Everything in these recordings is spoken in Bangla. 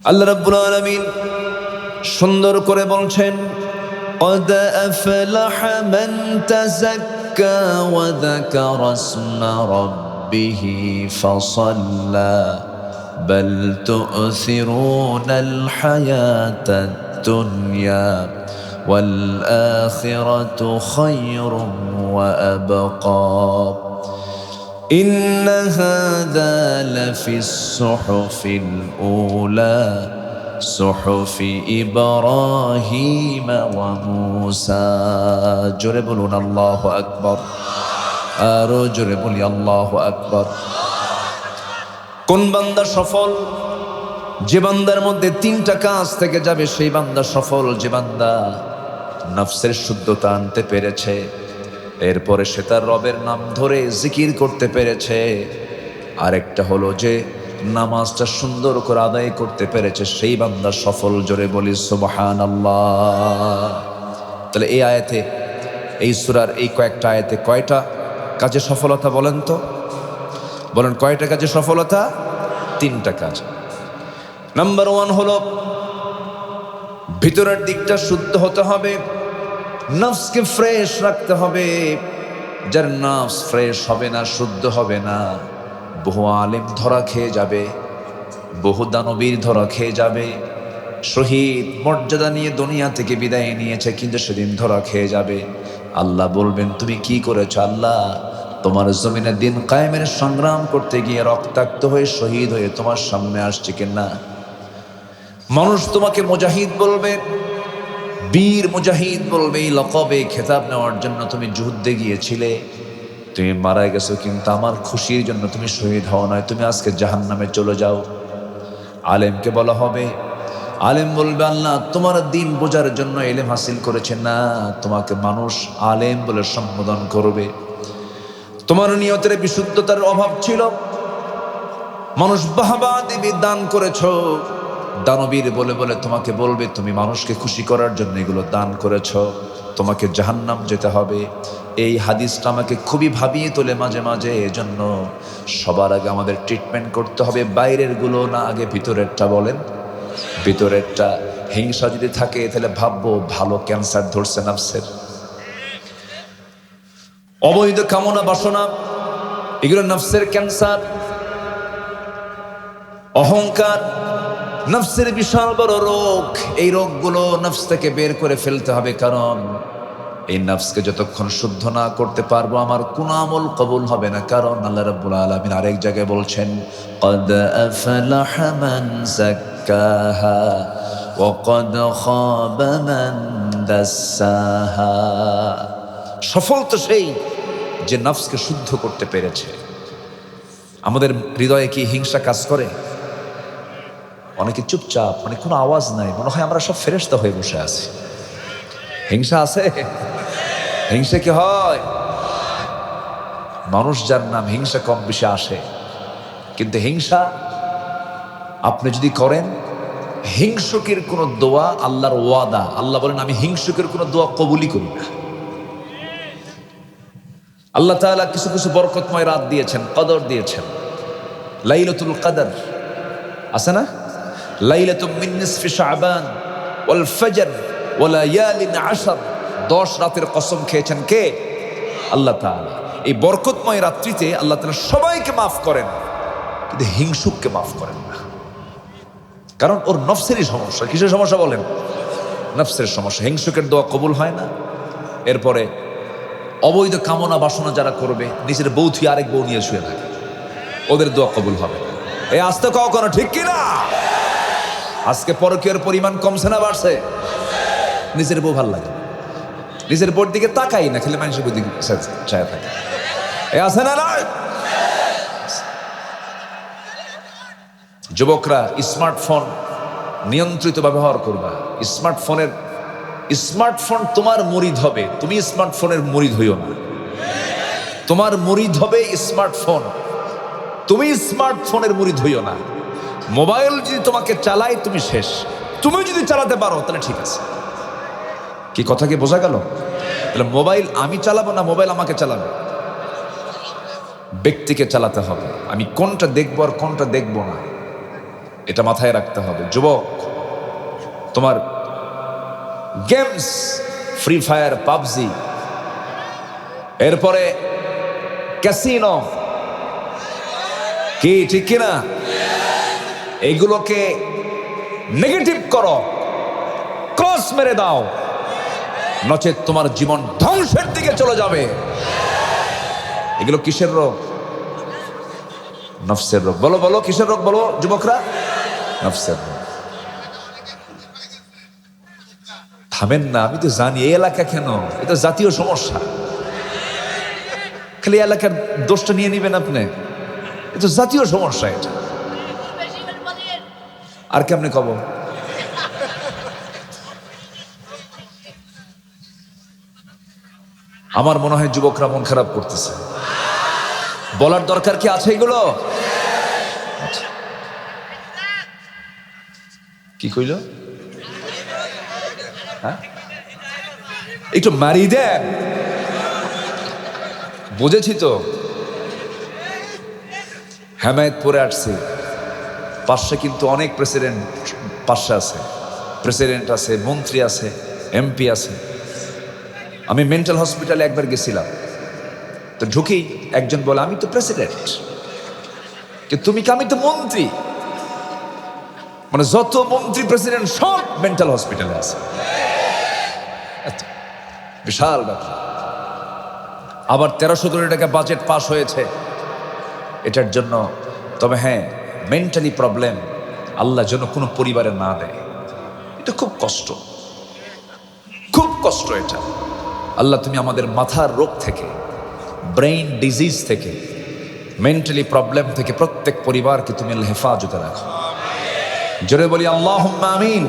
আল্লাহ রাব্বুল আলামিন সুন্দর করে বলছেন, قد أفلح من تزكى وذكر اسم ربه فصلى بل تؤثرون الحياة الدنيا والآخرة خير وأبقى إن هذا لفي الصحف الأولى صحف إبراهيم وموسى জোরে বলুন আল্লাহু আকবার, আরো জোরে বলি আল্লাহু আকবার। কোন বান্দা সফল? যে বান্দার মধ্যে তিনটা কাজ থেকে যাবে সেই বান্দা সফল। যে বান্দা নফসের শুদ্ধতা আনতে পেরেছে, এরপরে সে তার রবের নাম ধরে জিকির করতে পেরেছে, আরেকটা হলো যে নামাজটা সুন্দর করে আদায় করতে পেরেছে, সেই বান্দা সফল। জোরে বলি সুবহানাল্লাহ। তাহলে এই আয়াতে, এই সূরার এই কয়েকটা আয়াতে কয়টা কাজে সফলতা বলেন তো? বলেন কয়টা কাজে সফলতা? তিনটা কাজ। নাম্বার 1 হলো ভিতরের দিকটা শুদ্ধ হতে হবে, নফসকে ফ্রেশ রাখতে হবে। যার নফস ফ্রেশ হবে না, শুদ্ধ হবে না, বহু আলেম ধরা খেয়ে যাবে, বহু দানবীর ধরা খেয়ে যাবে। শহীদ মর্যাদা নিয়ে দুনিয়া থেকে বিদায় নিয়েছে, কিন্তু সেদিন ধরা খেয়ে যাবে। আল্লাহ বলবেন, তুমি কি করেছ? আল্লাহ, তোমার জমিনে দিন কায়েমের সংগ্রাম করতে গিয়ে রক্তাক্ত হয়ে শহীদ হয়ে তোমার সামনে আসছে কিনা। মানুষ তোমাকে মুজাহিদ বলবে, বীর মুজাহিদ বলবে। এই লকবে খেতাব নেওয়ার জন্য তুমি যুদ্ধে গিয়েছিলে, তুমি মারা গেছো, কিন্তু আমার খুশির জন্য তুমি শহীদ হও নয়, তুমি আজকে জাহান্নামে চলে যাও। আলেমকে বলা হবে, আলেম বলবে, আল্লাহ তোমার দিন বোঝার জন্য ইলম হাসিল করেছে না, তোমাকে মানুষ আলেম বলে সম্বোধন করবে। তোমার নিয়তের বিশুদ্ধতার অভাব ছিল, মানুষ বাহবা দেবী দান করেছো, দানবীর বলে বলে তোমাকে বলবে, তুমি মানুষকে খুশি করার জন্য এগুলো দান করেছ, তোমাকে জাহান্নাম যেতে হবে। এই হাদিসটা আমাকে খুবই ভাবিয়ে তোলে মাঝে মাঝে। এজন্য সবার আগে আমাদের ট্রিটমেন্ট করতে হবে বাইরের গুলো না, আগে ভিতরেরটা। বলেন ভিতরেরটা। হিংসা যদি থাকে তাহলে ভাববো ভালো ক্যান্সার ধরছে নফসের। অবৈধ কামনা বাসনা, এগুলো নফসের ক্যান্সার। অহংকার নফসের বিশাল বড় রোগ। এই রোগগুলো নফস থেকে বের করে ফেলতে হবে, কারণ এই নফসকে যতক্ষণ শুদ্ধ না করতে পারবো আমার কোন আমল কবুল হবে না। কারণ আল্লাহ রাব্বুল আলামিন আরেক জায়গায় বলছেন, قد أفلح من زكاها وقد خاب من دساها। সফল তো সেই যে নফসকে শুদ্ধ করতে পেরেছে। আমাদের হৃদয়ে কি হিংসা কাজ করে? অনেকে চুপচাপ, মানে কোনো আওয়াজ নাই, মনে হয় আমরা সব ফেরেশতা হয়ে বসে আছি। হিংসা আছে? হিংসা কি হয়? মানুষ যার নাম হিংসা কম বেশি আসে, কিন্তু হিংসা আপনি যদি করেন, হিংসুকের কোনো দোয়া আল্লাহর ওয়াদা, আল্লাহ বলেন আমি হিংসুকের কোনো দোয়া কবুলই করি না। আল্লাহ তাআলা কিছু কিছু বরকতময় রাত দিয়েছেন, কদর দিয়েছেন। লাইলাতুল কদর আছে না? লাইলাতুম মিন নিসফি শাবান ওয়াল ফজর ওয়া লায়ালিন আশর। 10 রাতের কসম খেয়েছেন কে? আল্লাহ তাআলা। এই বরকতময় রাত্রিতে আল্লাহ তাআলা সবাইকে মাফ করেন, কিন্তু হিংসুককে মাফ করেন না। কারণ ওর নফসেরই সমস্যা। কিসের সমস্যা বলেন? নফসের সমস্যা। হিংসুকের দোয়া কবুল হয় না। এরপরে অবৈধ কামনা বাসনা যারা করবে, নিজের বউ থুয়ে আরেক বউ নিয়ে শুয়ে থাকে, ওদের দোয়া কবুল হবে না। এই আস্তে কখনো ঠিক কিনা? আজকে পরকীয়ার পরিমাণ কমছে না বাড়ছে? নিজের বউ ভাল লাগে, নিজের বউর দিকে তাকাই না, খেলে মানুষের বউ দিকে চায় থাকে। এ আছে না? নয় যুবকরা স্মার্টফোন নিয়ন্ত্রিত ব্যবহার করবা। স্মার্টফোন তোমার মুরিদ হবে, তুমি স্মার্টফোনের মুরিদ হইও না। তোমার মুরিদ হবে স্মার্টফোন, তুমি স্মার্টফোনের মুরিদ হইও না। মোবাইল যদি তোমাকে চালায় তুমি শেষ। তুমি যদি চালাতে পারো তাহলে ঠিক আছে। কি কথা কি বোঝা গেল? তাহলে মোবাইল আমি চালাবো না, মোবাইল আমাকে চালাবে। ব্যক্তিকে চালাতে হবে। আমি কোনটা দেখবো আর কোনটা দেখবো না, এটা মাথায় রাখতে হবে। যুবক, তোমার গেমস, ফ্রি ফায়ার, পাবজি, এরপরে ক্যাসিনো, কি ঠিক কিনা, এইগুলোকে নেগেটিভ করো, ক্রস মেরে দাও, নচেত তোমার জীবন ধ্বংসের দিকে চলে যাবে। এগুলো কিসের রোগ? নফসের রোগ। বলো বলো, কিসের রোগ বলো যুবকরা? নফসের রোগ। থামেন না, আমি তো জানি এই এলাকা কেন, এটা জাতীয় সমস্যা। খালি এলাকার দোষটা নিয়ে নিবেন আপনি, এটা জাতীয় সমস্যা এটা। আর কেমনে কব? আমার মনে হয় যুবকরা মন খারাপ করতেছে। বলার দরকার কি আছে এগুলো? আচ্ছা, কি কইল? হ্যাঁ, একটু মারি দেন। বুঝেছি তো। হেমায়েতপুরে আসছি, পাশে কিন্তু অনেক প্রেসিডেন্ট পাশে আছে, প্রেসিডেন্ট আছে, মন্ত্রী আছে, এমপি আছে। আমি মেন্টাল হসপিটালে একবার গেছিলাম, তো ঢুকেই একজন বলে, আমি তো প্রেসিডেন্ট। তুমি কি? আমি তো মন্ত্রী। মানে যত মন্ত্রী প্রেসিডেন্ট সব মেন্টাল হসপিটালে আছে। বিশাল ব্যাপার। আবার 1300 কোটি টাকা বাজেট পাস হয়েছে এটার জন্য। তবে হ্যাঁ, মেন্টালি প্রবলেম আল্লাহ যেন কোনো পরিবারে না দেয়। এটা খুব কষ্ট, খুব কষ্ট এটা। আল্লাহ তুমি আমাদের মাথার রোগ থেকে, ব্রেইন ডিজিজ থেকে, মেন্টালি প্রবলেম থেকে প্রত্যেক পরিবারকে তুমি হেফাজতে রাখো। জোরে বলি আল্লাহুম্মা আমিন।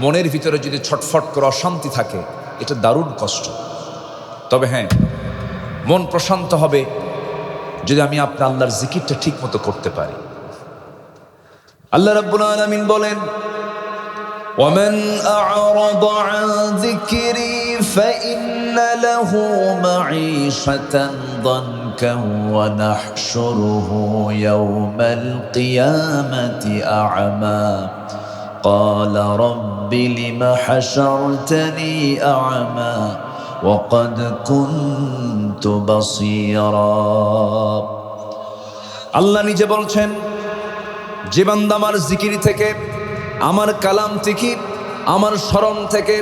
মনের ভিতরে যদি ছটফট করে অশান্তি থাকে, এটা দারুণ কষ্ট। তবে হ্যাঁ, মন প্রশান্ত হবে যদি আমি আপনার আল্লাহর জিকিরটা ঠিক মতো করতে পারি। আল্লাহ রাব্বুল আলামিন বলেন, ومن أعرض عن ذكري فإن له معيشة ضنكا ونحشره يوم القيامة أعمى قال رب لم حشرتني أعمى وقد كنت بصيرا। আল্লাহ নিজে বলছেন, যে বান্দা আমার জিকির থেকে, আমার কালাম থেকে, আমার স্মরণ থেকে,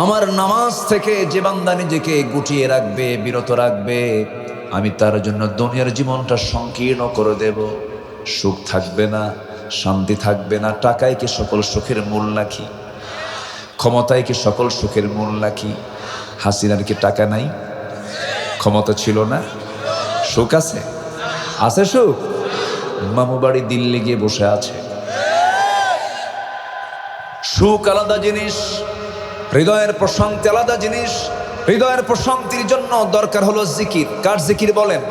আমার নামাজ থেকে যে বান্দা নিজেকে গুটিয়ে রাখবে, বিরত রাখবে, আমি তার জন্য দুনিয়ার জীবনটা সংকীর্ণ করে দেব। সুখ থাকবে না, শান্তি থাকবে না। টাকায় কি সকল সুখের মূল নাকি? ক্ষমতায় কি সকল সুখের মূল নাকি? হাসিনার কি টাকা নাই? ক্ষমতা ছিল না? সুখ আছে? আছে সুখ? মামু বাড়ি দিল্লি গিয়ে বসে আছে। সুখ আলাদা জিনিস, হৃদয়ের প্রশান্তি আলাদা জিনিস। হৃদয়ের প্রশান্তির জন্য দরকার হলো জিকির। কার জিকির বলেন?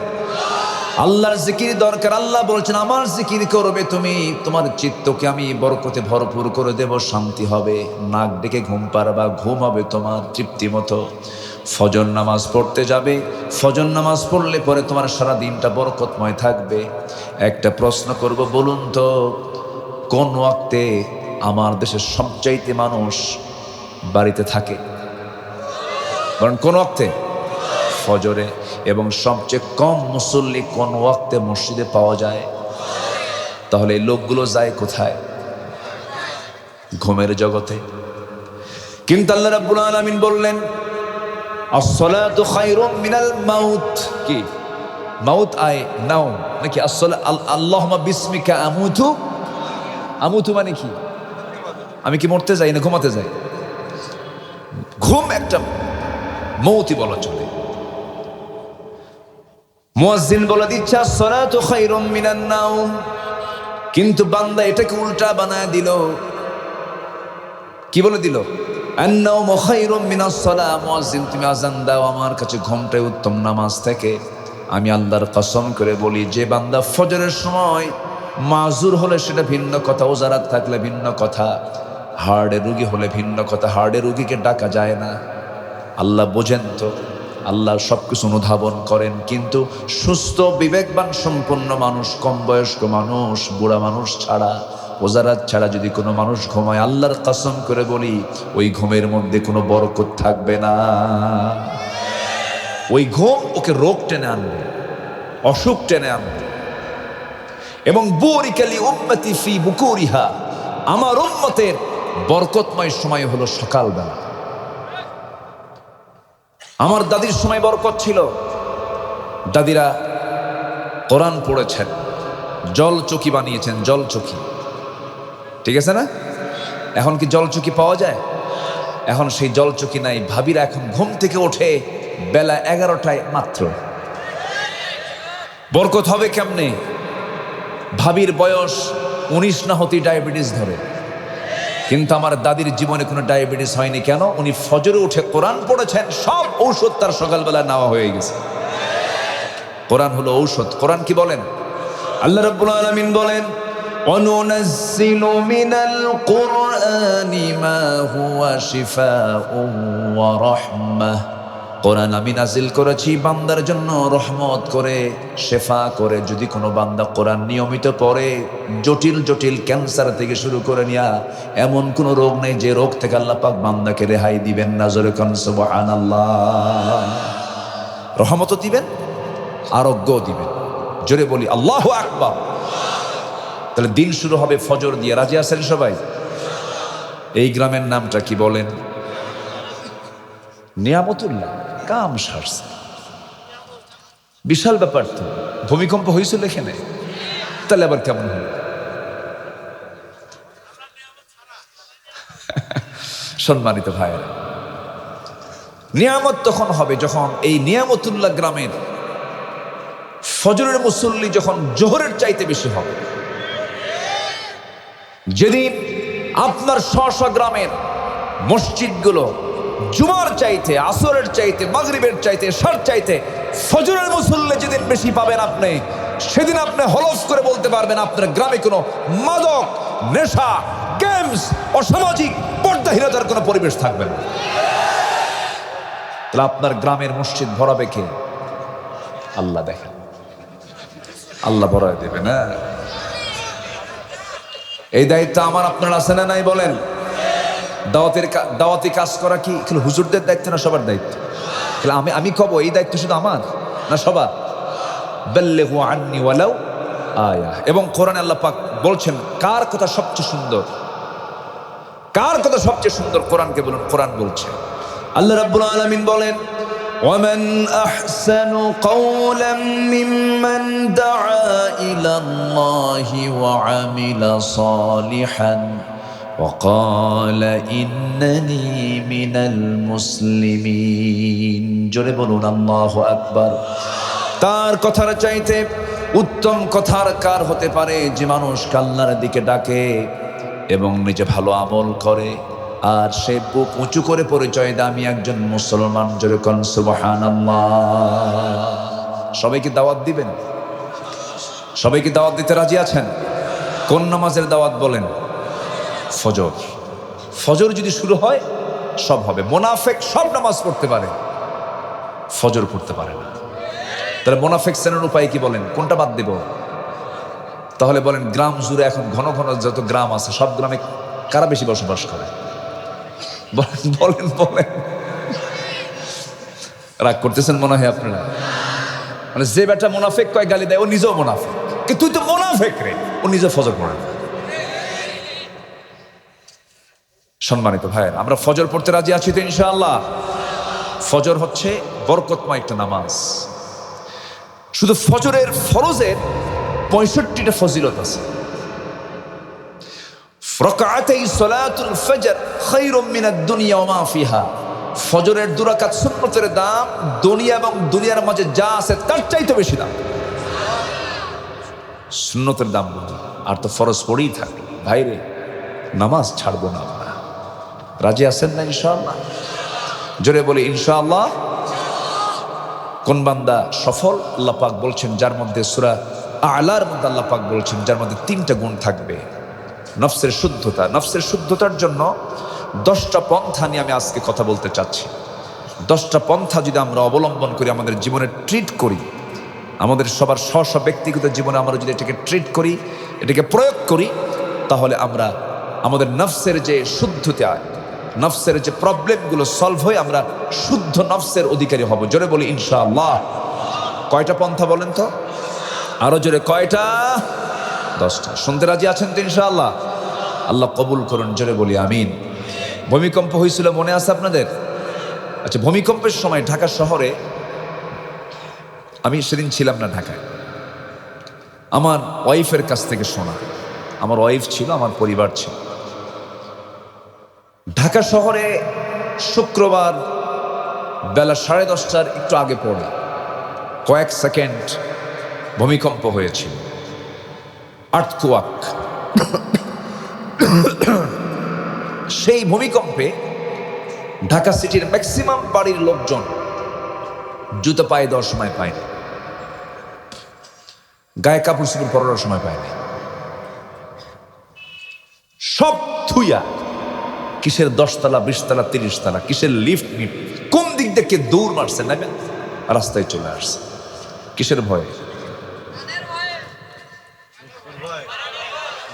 আল্লাহর জিকির দরকার। আল্লাহ বলছেন, আমার জিকির করবে তুমি, তোমার চিত্তকে আমি বরকতে ভরপুর করে দেব, শান্তি হবে, নাক ডেকে ঘুম পারবা, ঘুম হবে তোমার তৃপ্তি মতো। ফজর নামাজ পড়তে যাবে, ফজর নামাজ পড়লে পরে তোমার সারা দিনটা বরকতময় থাকবে। একটা প্রশ্ন করব, বলুন তো, কোন ওয়াক্তে আমার দেশের সবচাইতে মানুষ বাড়িতে থাকে? কারণ কোন ওয়াক্তে? ফজরে। এবং সবচেয়ে কম মুসল্লি কোন ওয়াক্তে মসজিদে পাওয়া যায়? তাহলে এই লোকগুলো যায় কোথায়? ঘুমের জগতে। কিন্তু আল্লাহ রাব্বুল আলামিন বললেন, আসসালাতু খায়রুম মিনাল মাউত। কি মাউত আয় নাও নাকি? আল্লাহুম্মা বিসমিকা আমুতু। আমুতু মানে কি? আমি কি মরতে যাই না ঘুমাতে যাই? ঘুম একটা মৌতি বলা চলে। মুয়াজ্জিন বলে দিচ্ছে, আসসালাতু খায়রুম মিনান নাওম। কিন্তু বান্দা এটাকে উল্টা বানায় দিল। কি বলে দিল? আন-নাওমু খায়রুম মিনাস সালাহ। মুয়াজ্জিন তুমি আযান দাও, আমার কাছে ঘুমটাই উত্তম নামাজ থেকে। আমি আল্লাহর কসম করে বলি, যে বান্দা ফজরের সময় মাজুর হলে সেটা ভিন্ন কথা, ওজারাত থাকলে ভিন্ন কথা, হার্টের রুগী হলে ভিন্ন কথা। হার্টের রুগীকে ডাকা যায় না। আল্লাহ বোঝেন তো, আল্লাহ সবকিছু অনুধাবন করেন, কিন্তু সুস্থ বিবেকবান সম্পন্ন মানুষ, কম বয়স্ক মানুষ, বুড়া মানুষ ছাড়া, ওজারাত ছাড়া যদি কোনো মানুষ ঘুমায়, আল্লাহর কসম করে বলি ওই ঘুমের মধ্যে কোনো বরকত থাকবে না। ওই ঘুম ওকে রোগ টেনে আনবে, অসুখ টেনে আনবে। এবং বুরিকালি উম্মতি ফি বুকুরিহা, আমার উম্মতের বরকতময় সময় হলো সকালবেলা। আমার দাদির সময় বরকত ছিল, দাদিরা কোরআন পড়েছেন, জল চকি বানিয়েছেন, জল চকি, ঠিক আছে না? এখন কি জল চকি পাওয়া যায়? এখন সেই জল চকি নাই। ভাবিরা এখন ঘুম থেকে ওঠে বেলা 11টায় মাত্র। বরকত হবে কেমনে? ভাবির বয়স 19 না হতে ডায়াবেটিস ধরে, কিন্তু আমার দাদির জীবনে কোনো ডায়াবেটিস হয়নি। কেন? উনি ফজরে উঠে কোরআন পড়েছেন, সব ঔষধ তার সকালবেলা নেওয়া হয়ে গেছে। কোরআন হলো ঔষধ। কোরআন কি বলেন? আল্লাহ রাব্বুল আলামিন বলেন, وَنُنَزِّلُ مِنَ الْقُرْآنِ مَا هُوَ شِفَاءٌ وَرَحْمَةٌ। কোরআন আমি নাজিল করেছি বান্দার জন্য রহমত করে, শেফা করে। যদি কোনো বান্দা কোরআন নিয়মিত পড়ে, জটিল জটিল ক্যান্সার থেকে শুরু করে নিয়া এমন কোনো রোগ নেই যে রোগ থেকে আল্লাহ পাক বান্দাকে রেহাই দিবেন না। জোরে কোন সুবহানাল্লাহ। রহমতও দিবেন, আরোগ্যও দিবেন। জোরে বলি আল্লাহু আকবার। তাহলে দিন শুরু হবে ফজর দিয়ে। রাজি আছেন সবাই? এই গ্রামের নামটা কি বলেন? নিয়ামতুল্লাহ। কাম সারছে, বিশাল ব্যাপার তো। ভূমিকম্প হয়েছিল এখানে, তাহলে আবার কেমন হল? সম্মানিত ভাইয়েরা, নিয়ামত তখন হবে যখন এই নিয়ামতুল্লাহ গ্রামের ফজরের মুসল্লি যখন জোহরের চাইতে বেশি হবে। যেদিন আপনার স্ব গ্রামের মসজিদগুলো জুমার চাইতে, আসরের চাইতে, মাগরিবের চাইতে, এশার চাইতে ফজরের মুসল্লি যেদিন বেশি পাবেন আপনি, সেদিন আপনি হলফ করে বলতে পারবেন আপনার গ্রামে কোনো মাদক, নেশা, গেমস, অসামাজিক পর্দাহীনতার কোনো পরিবেশ থাকবে না। তাহলে আপনার গ্রামের মসজিদ ভরাবে কে? আল্লাহ দেখেন, আল্লাহ ভরায় দেবে না। এই দায়িত্ব আমার আপনার আছে না নাই বলেন? দাওয়াতি কাজ করা কি হুজুরদের দায়িত্ব না সবার দায়িত্ব? আমি কব এই দায়িত্ব শুধু আমার না সবার? বাল্লিগু আন্নি ওয়ালাউ আয়া। এবং কোরআনে আল্লাহ পাক বলছেন কার কথা সবচেয়ে সুন্দর, কার কথা সবচেয়ে সুন্দর? কোরআনকে বলুন। কোরআন বলছে, আল্লাহ রাব্বুল আলামিন বলেন, ومن أحسن قولا ممن دعا إلى الله وعمل صالحا وقال إنني من المسلمين। জোরে বলুন আল্লাহু আকবার। তার কথার চাইতে উত্তম কথার কার হতে পারে? যে মানুষ আল্লাহর দিকে ডাকে এবং নিজে ভালো আমল করে, আর সে বুক উঁচু করে পরিচয় দেয় আমি একজন মুসলমান। জোরে কোন সুবহানাল্লাহ। সবাইকে দাওয়াত দিবেন? সবাইকে দাওয়াত দিতে রাজি আছেন? কোন নামাজের দাওয়াত বলেন? ফজর। ফজর যদি শুরু হয় সব হবে। মুনাফিক সব নামাজ পড়তে পারে, ফজর পড়তে পারে না। তাহলে মুনাফিক চেনার উপায় কি বলেন? কোনটা বাদ দেব? তাহলে বলেন গ্রাম জুড়ে এখন ঘন ঘন যত গ্রাম আছে, সব গ্রামে কারা বেশি বসবাস করে? বলেন বলেন। রাগ করতেছেন মনে হয় আপনারা। মানে যে বেটা মুনাফিক কয় গালি দেয়, ও নিজেও মুনাফিক। কিন্তু তুই তো মুনাফিক রে, ও নিজে ফজর পড়ে না। সম্মানিত ভাইয়েরা, আমরা ফজর পড়তে রাজি আছি তো ইনশাআল্লাহ? ফজর হচ্ছে বরকতময় একটা নামাজ। শুধু ফজরের ফরজের 65টা ফজিলত আছে। রাকাআতাই সালাতুল ফজর খায়রুম মিনাদ দুনিয়া ওয়া মা ফিহা। ফজরের 2 রাকাত সুন্নতের দাম দুনিয়া এবং দুনিয়ার মাঝে যা আছে তার চাইতে বেশি দাম। সুন্নতের দাম বুঝি, আর তো ফরজ পড়েই থাকলো। ভাইরে, নামাজ ছাড়বো না আমরা। রাজি আছেন না ইনশাআল্লাহ? জোরে বলি ইনশাআল্লাহ। কোন বান্দা সফল? আল্লাহ পাক বলছেন যার মধ্যে সূরা আ'লার মধ্যে আল্লাহ পাক বলছেন যার মধ্যে 3টা গুণ থাকবে। নফসের শুদ্ধতা। নফসের শুদ্ধতার জন্য 10টা পন্থা নিয়ে আমি আজকে কথা বলতে চাচ্ছি। 10টা পন্থা যদি আমরা অবলম্বন করি, আমাদের জীবনে ট্রিট করি, আমাদের সবার স্ব ব্যক্তিগত জীবনে আমরা যদি এটাকে ট্রিট করি, এটাকে প্রয়োগ করি, তাহলে আমরা আমাদের নফসের যে শুদ্ধতা, নফসের যে প্রবলেমগুলো সলভ হয়ে আমরা শুদ্ধ নফসের অধিকারী হব। জোরে বলি ইনশাআল্লাহ। কয়টা পন্থা বলেন তো? আরো জোরে, কয়টা? 10টা। শুনতে রাজি আছেন তো ইনশাআল্লাহ? আল্লাহ কবুল করুন, জোরে বলি আমিন। ভূমিকম্প হয়েছিল মনে আছে আপনাদের? আচ্ছা, ভূমিকম্পের সময় ঢাকা শহরে, আমি সেদিন ছিলাম না ঢাকায়, আমার ওয়াইফের কাছ থেকে শোনা, আমার ওয়াইফ ছিল, আমার পরিবার ছিল, ঢাকা শহরে শুক্রবার বেলা 10:30টার একটু আগে পড়ে কয়েক সেকেন্ড ভূমিকম্প হয়েছিল, আর্থকোয়াক। সেই ভূমিকম্পে ঢাকা সিটির ম্যাক্সিমাম বাড়ির লোকজন জুতো পায়ে দেওয়ার সময় পায়নি, গায়ে কাপড় চোপড় পরার সময় পায়নি, সব থুইয়া কিসের 10 তলা 20 তলা 30 তলা, কিসের লিফট মিট, কোন দিক থেকে দৌড় মারছে না, রাস্তায় চলে আসছে। কিসের ভয়ে?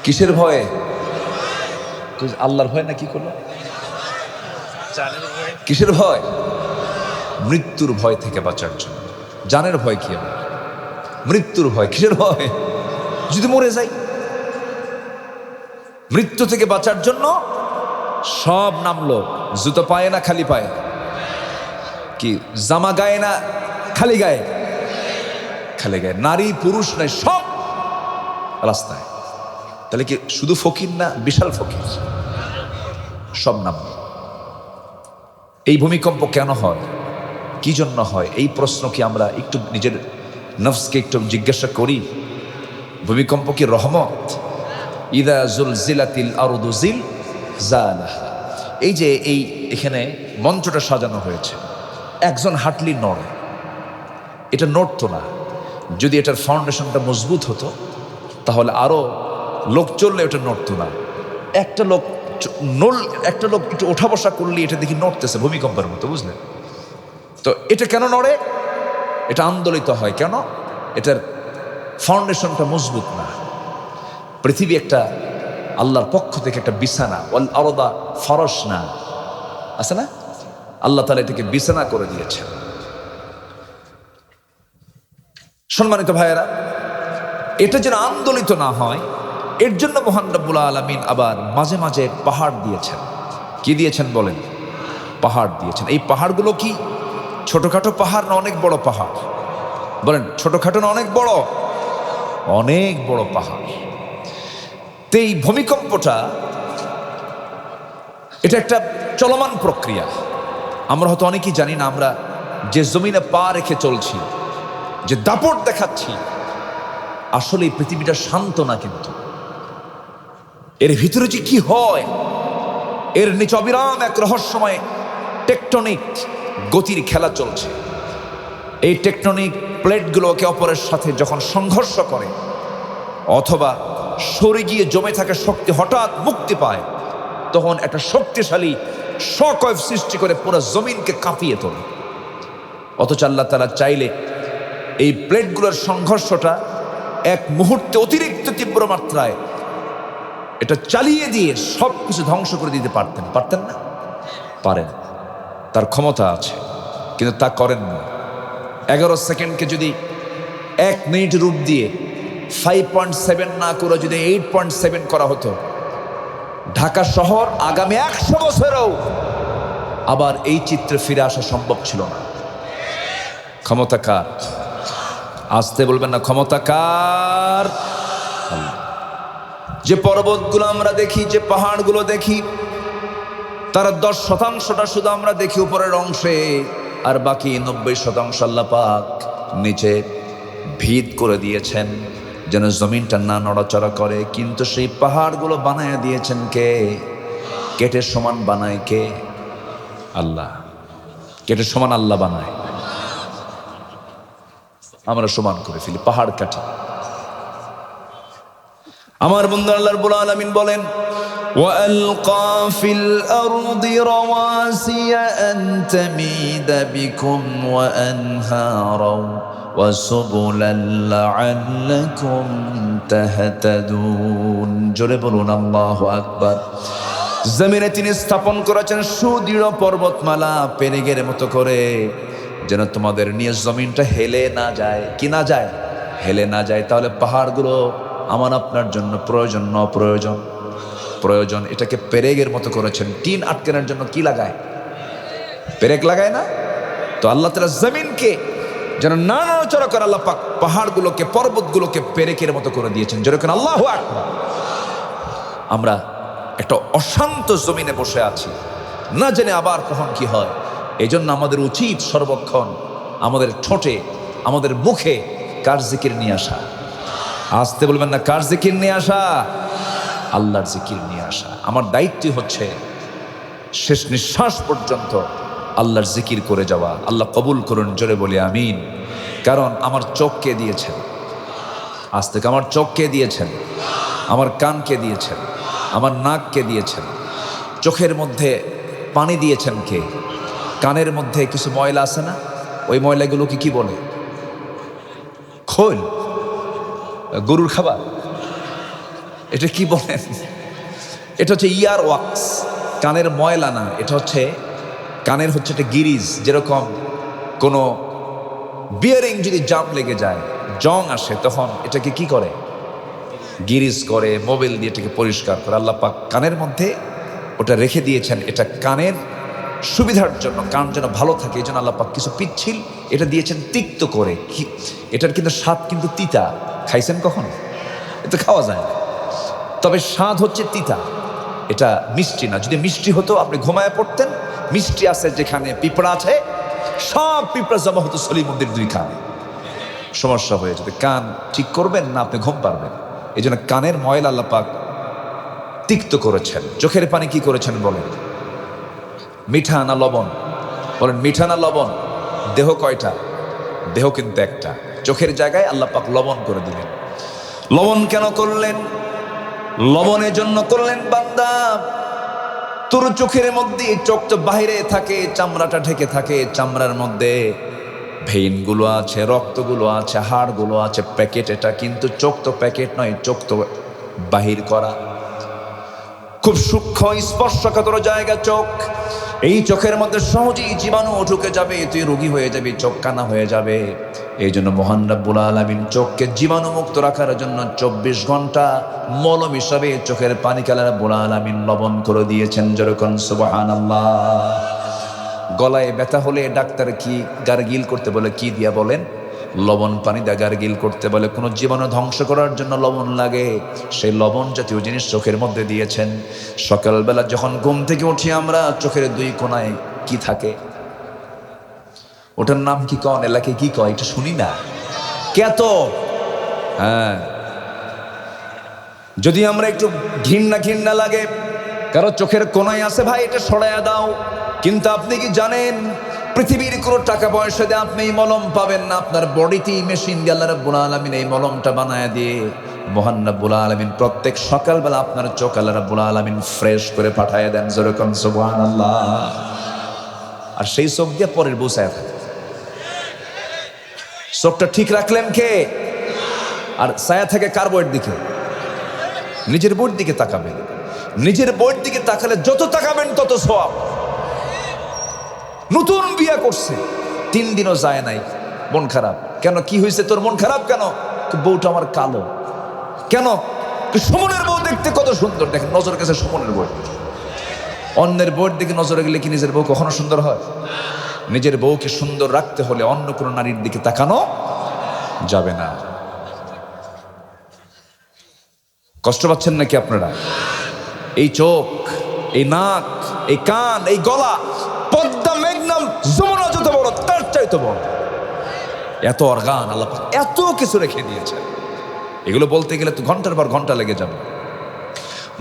কিসের ভয়ে? আল্লাহর ভয় না কি করলো? কিসের ভয়? মৃত্যুর ভয় থেকে বাঁচার জন্য। জানের ভয় কি? মৃত্যুর ভয়। কিসের ভয়? যদি মরে যাই। মৃত্যু থেকে বাঁচার জন্য সব নামলো, জুতো পায়ে না খালি পায়ে, কি জামা গায়ে না খালি গায়ে? খালি গায়ে। নারী পুরুষ নাই, সব রাস্তায়। তাহলে কি শুধু ফকির না, বিশাল ফকির, সব নামলো। এই ভূমিকম্প কেন হয়, কি জন্য হয়, এই প্রশ্ন কি আমরা একটু নিজের নফসকে একটু জিজ্ঞাসা করি? ভূমিকম্প কি রহমত? ইদা জুলজিলাতিল আরদু জিলজালাহা। এই যে এখানে মঞ্চটা সাজানো হয়েছে, একজন হাঁটলি নড়ে, এটা নড়তো না। যদি এটার ফাউন্ডেশনটা মজবুত হতো তাহলে আরো লোক চললে এটা নড়তো না। একটা লোক একটু ওঠা বসা করলে এটা দেখি নড়তেছে ভূমিকম্পের মতো, বুঝলেন তো? এটা কেন নড়ে? এটা আন্দোলিত হয় কেন? এটার ফাউন্ডেশনটা মজবুত না। পৃথিবী একটা আল্লাহর পক্ষ থেকে একটা বিছানা, ওয়াল আরদা ফারাশনা, আছে না? আল্লাহ তাআলা এটাকে বিছানা করে দিয়েছেন। সম্মানিত ভাইয়েরা, এটা যেন আন্দোলিত না হয়, এর জন্য মহান রব্বুল আলামিন আবার মাঝে মাঝে পাহাড় দিয়েছেন। কি দিয়েছেন বলেন? পাহাড় দিয়েছেন। এই পাহাড়গুলো কি ছোটখাটো পাহাড় না অনেক বড় পাহাড়? বলেন, ছোটখাটো না অনেক বড়? অনেক বড় পাহাড়। তো এই ভূমিকম্পটা, এটা একটা চলমান প্রক্রিয়া। আমরা হয়তো অনেকেই জানি না, আমরা যে জমিনে পা রেখে চলছি, যে দাপট দেখাচ্ছি, আসলে এই পৃথিবীটা শান্ত না। কিন্তু এর ভিতরে যে কি হয়, এর নিচে অবিরাম এক রহস্যময় টেকটনিক গতির খেলা চলছে। এই টেকটনিক প্লেটগুলো একে অপরের সাথে যখন সংঘর্ষ করে অথবা সরে গিয়ে জমে থাকা শক্তি হঠাৎ মুক্তি পায়, তখন একটা শক্তিশালী শকওয়েভ সৃষ্টি করে পুরো জমিনকে কাঁপিয়ে তোলে। অথচ আল্লাহ তাআলা চাইলে এই প্লেটগুলোর সংঘর্ষটা এক মুহূর্তে অতিরিক্ত তীব্র মাত্রায় এটা চালিয়ে দিয়ে সব কিছু ধ্বংস করে দিতে পারতেন না? পারেন, তার ক্ষমতা আছে, কিন্তু তা করেন না। 11 সেকেন্ডকে যদি 1 মিনিট রূপ দিয়ে 5.7 না করে যদি 8.7 করা হতো, ঢাকা শহর আগামী 100 বছরেও আবার এই চিত্রে ফিরে আসা সম্ভব ছিল না। ক্ষমতা কার? আসতে বলবেন না, ক্ষমতা কার? যে পর্বতগুলো আমরা দেখি, যে পাহাড়গুলো দেখি, তার 10% শুধু আমরা দেখি উপরের অংশে, আর বাকি 90% আল্লাহ পাক নিচে ভিত করে দিয়েছেন যেন জমিনটা না নড়াচড়া করে। কিন্তু সেই পাহাড়গুলো বানায় দিয়েছেন কে? কেটে সমান বানায় কে? আল্লাহ। কেটে সমান আল্লাহ বানায়, আমরা সমান করে ফেলি, পাহাড় কাটি। আমার বন্ধু আল্লাহ রাব্বুল আলামিন বলেন, وألقى في الأرض رواسي أن تميد بكم وأنهارا وسبلا لعلكم تهتدون জোরে বলুন আল্লাহু আকবার। জমিনে তিনি স্থাপন করেছেন সুদৃঢ় পর্বতমালা পেরেকের মতো করে, যেন তোমাদের নিজ জমিনটা হেলে না যায়। কি না যায়? হেলে না যায়। তাহলে পাহাড়গুলো আমার আপনার জন্য প্রয়োজন না অপ্রয়োজন? প্রয়োজন। এটাকে পেরেকের মতো করেছেন। টিন আটকানোর জন্য কি লাগায়? পেরেক লাগায় না? তো আল্লাহ তাআলা জমিনকে যেন না নড়াচড়া করে, আল্লাহ পাক পাহাড়গুলোকে পর্বতগুলোকে পেরেকের মতো করে দিয়েছেন। যেরকম আল্লাহু আকবার। আমরা একটা অশান্ত জমিনে বসে আছি, না জেনে আবার কখন কি হয়। এই জন্য আমাদের উচিত সর্বক্ষণ আমাদের ঠোঁটে, আমাদের মুখে কার জিকির নিয়ে আসা। আসতে বলবেন না, কার জিকির নিয়ে আসা? আল্লাহর জিকির নিয়ে আসা। আমার দায়িত্ব হচ্ছে শেষ নিঃশ্বাস পর্যন্ত আল্লাহর জিকির করে যাওয়া। আল্লাহ কবুল করুন, জোরে বলি আমিন। কারণ আমার চোখকে দিয়েছেন, আজ থেকে আমার চোখকে দিয়েছেন, আমার কানকে দিয়েছেন, আমার নাককে দিয়েছেন। চোখের মধ্যে পানি দিয়েছেন কে? কানের মধ্যে কিছু ময়লা আছে না? ওই ময়লাগুলোকে কি বলে? খোল, গরুর খাবার। এটা কি বলেন? এটা হচ্ছে ইয়ার ওয়াক্স, কানের ময়লা না। এটা হচ্ছে কানের হচ্ছে একটা গিরিজ। যেরকম কোনো বিয়ারিং যদি জাম লেগে যায়, জং আসে, তখন এটাকে কি করে? গিরিজ করে, মোবিল দিয়ে এটাকে পরিষ্কার করে। আল্লাহ পাক কানের মধ্যে ওটা রেখে দিয়েছেন, এটা কানের সুবিধার জন্য, কান যেন ভালো থাকে। এই জন্য আল্লাহ পাক কিছু পিচ্ছিল এটা দিয়েছেন তিক্ত করে। এটার কিন্তু স্বাদ কিন্তু তিতা। খাইছেন কখনো? এটা খাওয়া যায় না, তবে স্বাদ হচ্ছে তিতা। এটা মিষ্টি না। যদি মিষ্টি হতো আপনি ঘুমায় পড়তেন। মিষ্টি আছে যেখানে পিঁপড়া আছে, সব পিঁপড়া জমা হতো সলিমুদ্দিন 2 কানে। সমস্যা হয়ে যেত। কান ঠিক করবেন না, আপনি ঘুম পারবেন। এই জন্য কানের ময়লা আল্লাহ পাক তিক্ত করেছেন। চোখের পানি কি করেছেন বলেন? মিঠা না লবণ? বলেন মিঠা না লবণ? দেহ কয়টা? দেহ কিন্তু একটা। চোখের জায়গায় আল্লাহ পাক লবণ করে দিলেন। লবণ কেন করলেন? লবণের জন্য করলেন, বান্দা তোর চোখের মধ্যে, চোখ তো বাহিরে থাকে, চামড়াটা ঢেকে থাকে, চামড়ার মধ্যে ভেইনগুলো আছে, রক্তগুলো আছে, হাড়গুলো আছে, প্যাকেট এটা। কিন্তু চোখ তো প্যাকেট নয়, চোখ তো বাহির করা, খুব সূক্ষ্ম স্পর্শকাতর জায়গা চোখ। এই চোখের মধ্যে সহজেই জীবাণু ঢুকে যাবে, তুই রোগী হয়ে যাবে, চোখ কানা হয়ে যাবে। এই জন্য মহান রব্বুল আলামিন চোখকে জীবাণু মুক্ত রাখার জন্য 24 ঘন্টা মলম হিসাবে চোখের পানি কালা রব্বুল আলামিন লবণ করে দিয়েছেন। যেরকম সুবহানাল্লাহ। গলায় ব্যথা হলে ডাক্তার কি গার্গিল করতে বলে? কি দিয়া বলেন? লবণ পানি দিয়ে গার্গিল করতে বলে। কোনো জীবাণু ধ্বংস করার জন্য লবণ লাগে, সেই লবণ জাতীয় জিনিস চোখের মধ্যে দিয়েছেন। সকালবেলা যখন ঘুম থেকে উঠি আমরা, চোখের 2 কোণায় কি থাকে? ওটার নাম কি কন? এলাকায় কি কয়? এটা শুনি না। কেত। হ্যাঁ, যদি আমরা একটু ঘৃণা লাগে কারো চোখের কোণায় আছে, ভাই এটা সরাইয়া দাও। কিন্তু আপনি কি জানেন, পৃথিবীর কোনো টাকা পয়সা দিয়ে আপনি এই মলম পাবেন না। আপনার বডিতেই মেশিন দিয়ে আল্লাহ রাব্বুল আলামিন এই মলমটা বানায় দিয়ে মহান রাব্বুল আলামিন প্রত্যেক সকালবেলা আপনার চোখ আল্লাহ রাব্বুল আলামিন ফ্রেশ করে পাঠায় দেন। যেরকম সুবহানাল্লাহ। আর সেই চোখ দিয়ে পরের বসায় থাকে। চোখটা ঠিক রাখলেন কে? আর ছায়া থেকে কার বইয়ের দিকে? নিজের বইয়ের দিকে তাকাবেন। নিজের বইয়ের দিকে তাকালে যত তাকাবেন তত সওয়াব। নতুন বিয়ে করছে, 3 দিনও যায় নাই, মন খারাপ কেন? কি হয়েছে তোর? মন খারাপ কেন? বউটা আমার কালো। কেন? সুমনের বউ দেখতে কত সুন্দর। দেখেন, নজর গেছে সুমনের বউ। অন্যের বউয়ের দিকে নজরে গেলে কি নিজের বউ কখনো সুন্দর হয়? নিজের বউকে সুন্দর রাখতে হলে অন্য কোনো নারীর দিকে তাকানো যাবে না। কষ্ট পাচ্ছেন নাকি আপনারা? এই চোখ, এই নাক, এই কান, এই গলা, পদ্মা, মেঘনাম, যমুনা যত বড় তার চাইতে বড়। এত অর্গান আল্লাহ এত কিছু রেখে দিয়েছেন। এগুলো বলতে গেলে তো ঘন্টার পর ঘন্টা লেগে যাবে।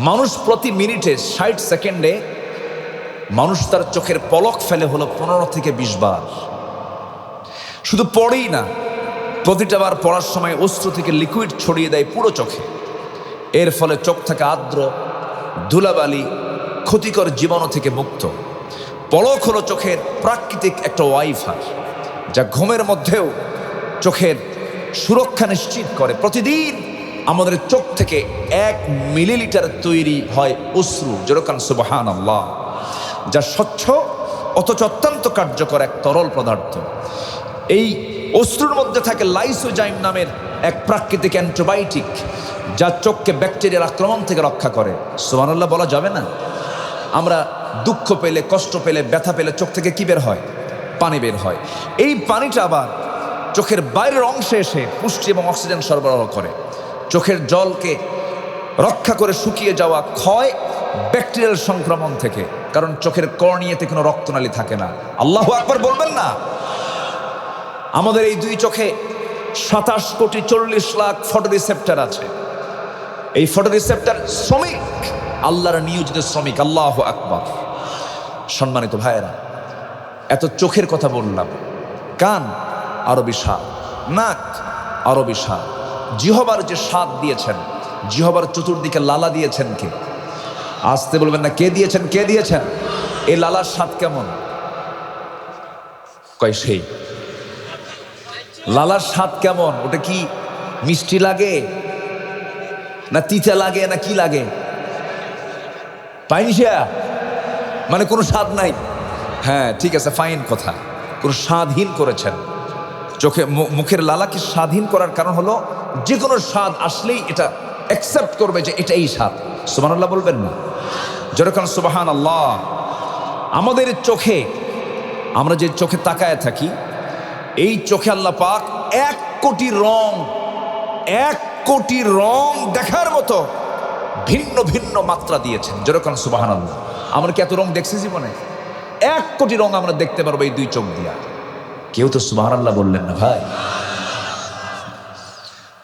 মানুষ প্রতি মিনিটে 60 সেকেন্ডে মানুষ তার চোখের পলক ফেলে হলো 15 থেকে 20 বার। শুধু পড়েই না, প্রতিটা বার পড়ার সময় অশ্রু থেকে লিকুইড ছড়িয়ে দেয় পুরো চোখে। এর ফলে চোখ থেকে আর্দ্র ধুলাবালি, ক্ষতিকর জীবাণু থেকে মুক্ত। পলক হলো চোখের প্রাকৃতিক একটা ওয়াইফাই, যা ঘুমের মধ্যেও চোখের সুরক্ষা নিশ্চিত করে। প্রতিদিন আমাদের চোখ থেকে 1 মিলিলিটার তৈরি হয় অশ্রু, যেরকম সুবহানাল্লাহ, যা স্বচ্ছ অথচ অত্যন্ত কার্যকর এক তরল পদার্থ। এই অশ্রুর মধ্যে থাকে লাইসোজাইম নামের এক প্রাকৃতিক অ্যান্টিবায়োটিক, যা চোখকে ব্যাকটেরিয়ার আক্রমণ থেকে রক্ষা করে। সুবহানাল্লাহ বলা যাবে না? আমরা দুঃখ পেলে, কষ্ট পেলে, ব্যথা পেলে চোখ থেকে কি বের হয়? পানি বের হয়। এই পানিটা আবার চোখের বাইরের অংশে এসে পুষ্টি এবং অক্সিজেন সরবরাহ করে, চোখের জলকে রক্ষা করে শুকিয়ে যাওয়া ক্ষয় ব্যাকটেরিয়াল সংক্রমণ থেকে। কারণ চোখের কর্নিয়াতে কোনো রক্তনালী থাকে না। আল্লাহু আকবার বলবেন না? আমাদের এই 2 চোখে 27 কোটি 40 লাখ ফটো রিসেপ্টর আছে। এই ফটো রিসেপ্টর শ্রমিক, আল্লাহর নিয়োজিত শ্রমিক। আল্লাহু আকবার। সম্মানিত ভাইয়েরা, এত চোখের কথা বললাম। কান আরবি স্বাদ, নাক আরবি স্বাদ, জিহবার যে স্বাদ দিয়েছেন, জিহবার চতুর্দিকে লালা দিয়েছেন কে? আসতে বলবেন না, কে দিয়েছেন? কে দিয়েছেন? এই লালার স্বাদ কেমন? কয় সেই লালার স্বাদ কেমন? ওটা কি মিষ্টি লাগে না তিতা লাগে না কি লাগে? পাইনিশা মানে কোনো স্বাদ নাই? হ্যাঁ ঠিক আছে, ফাইন কথা। কোনো স্বাদহীন করেছেন চোখে। মুখের লালাকে স্বাধীন করার কারণ হলো যে কোনো স্বাদ আসলেই এটা অ্যাকসেপ্ট করবে যে এটাই স্বাদ। সুবহানাল্লাহ বলবেন না? যেরকম সুবহানাল্লাহ। আমাদের চোখে, আমরা যে চোখে তাকায় থাকি, এই চোখে আল্লাহ পাক 1 কোটি রং, 1 কোটি রং দেখার মতো ভিন্ন ভিন্ন মাত্রা দিয়েছেন। যেরকম সুবহানাল্লাহ। আমরা কি এত রং দেখছি জীবনে? 1 কোটি রং আমরা দেখতে পারবো এই 2 চোখ দিয়া। কেউ তো সুবহানাল্লাহ বললেন না ভাই।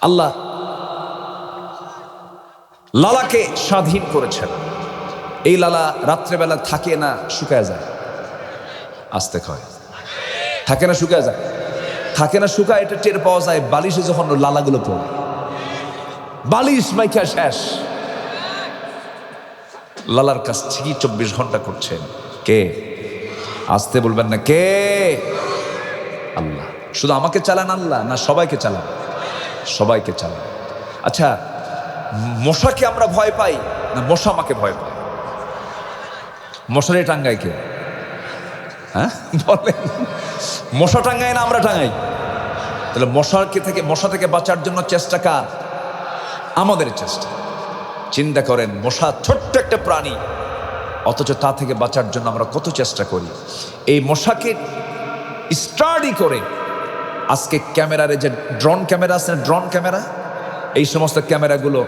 আল্লাহ লালাকে স্বাধীন করেছেন। এই লালা রাত্রেবেলা থাকে না, শুকায় যায়। আস্তে কয়, থাকে না শুকায় যায়? থাকে না শুকায়, এটা টের পাওয়া যায় বালিশে যখন লালাগুলো পড়ে। বালিশ মাইকা শেষ, লালার কাছ থেকে 24 ঘন্টা করছেন কে? আসতে বলবেন না, কে? আল্লাহ। শুধু আমাকে চালান আল্লাহ না সবাইকে চালান? সবাইকে চালান। আচ্ছা, মশাকে আমরা ভয় পাই না মশা আমাকে ভয় পায়? মশারে টাঙ্গায় কে? হ্যাঁ বলেন, মশা টাঙ্গায় না আমরা টাঙ্গাই? তাহলে মশা থেকে বাঁচার জন্য চেষ্টা কার? আমাদের চেষ্টা। চিন্তা করেন, মশা ছোট্ট একটা প্রাণী, অথচ তা থেকে বাঁচার জন্য আমরা কত চেষ্টা করি। এই মশাকে স্টাডি করে আজকে ক্যামেরার যে ড্রোন ক্যামেরা আছে, ড্রোন ক্যামেরা, এই সমস্ত ক্যামেরাগুলো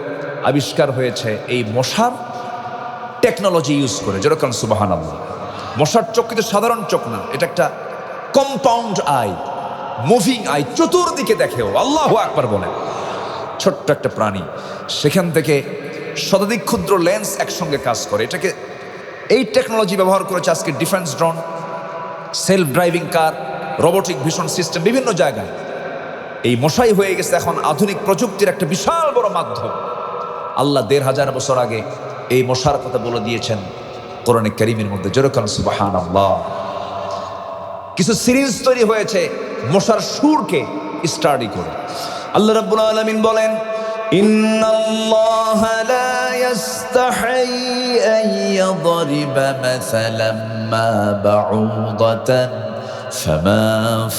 আবিষ্কার হয়েছে এই মশার টেকনোলজি ইউজ করে। যেরকম সুবহানাল্লাহ। মশার চোখ কিন্তু সাধারণ চোখ না, এটা একটা কম্পাউন্ড আই, মুভিং আই, চতুর্দিকে দেখেও। আল্লাহু আকবার বলেন। ছোট্ট একটা প্রাণী, সেখান থেকে শতাধিক ক্ষুদ্র লেন্স একসঙ্গে কাজ করে। এটাকে, এই টেকনোলজি ব্যবহার করেছে আজকে ডিফেন্স ড্রোন, সেলফ ড্রাইভিং কার, রোবোটিক ভিশন সিস্টেম বিভিন্ন জায়গায়। এই মশাই হয়ে গেছে এখন আধুনিক প্রযুক্তির একটা বিশাল বড় মাধ্যম। আল্লাহ 1500 বছর আগে এই মশার কথা বলে দিয়েছেন কোরআনে কারীমের মধ্যে। যেরকম সুবহানাল্লাহ। কিছু সিরিজ তৈরি হয়েছে মশার সুরকে স্টাডি করে। আল্লাহ রাব্বুল আলামিন বলেন, ইন্নাল্লাহা লা ইস্তাহি আন ইয়াদরিবা মাসালাম মা বাউদাতান ফামা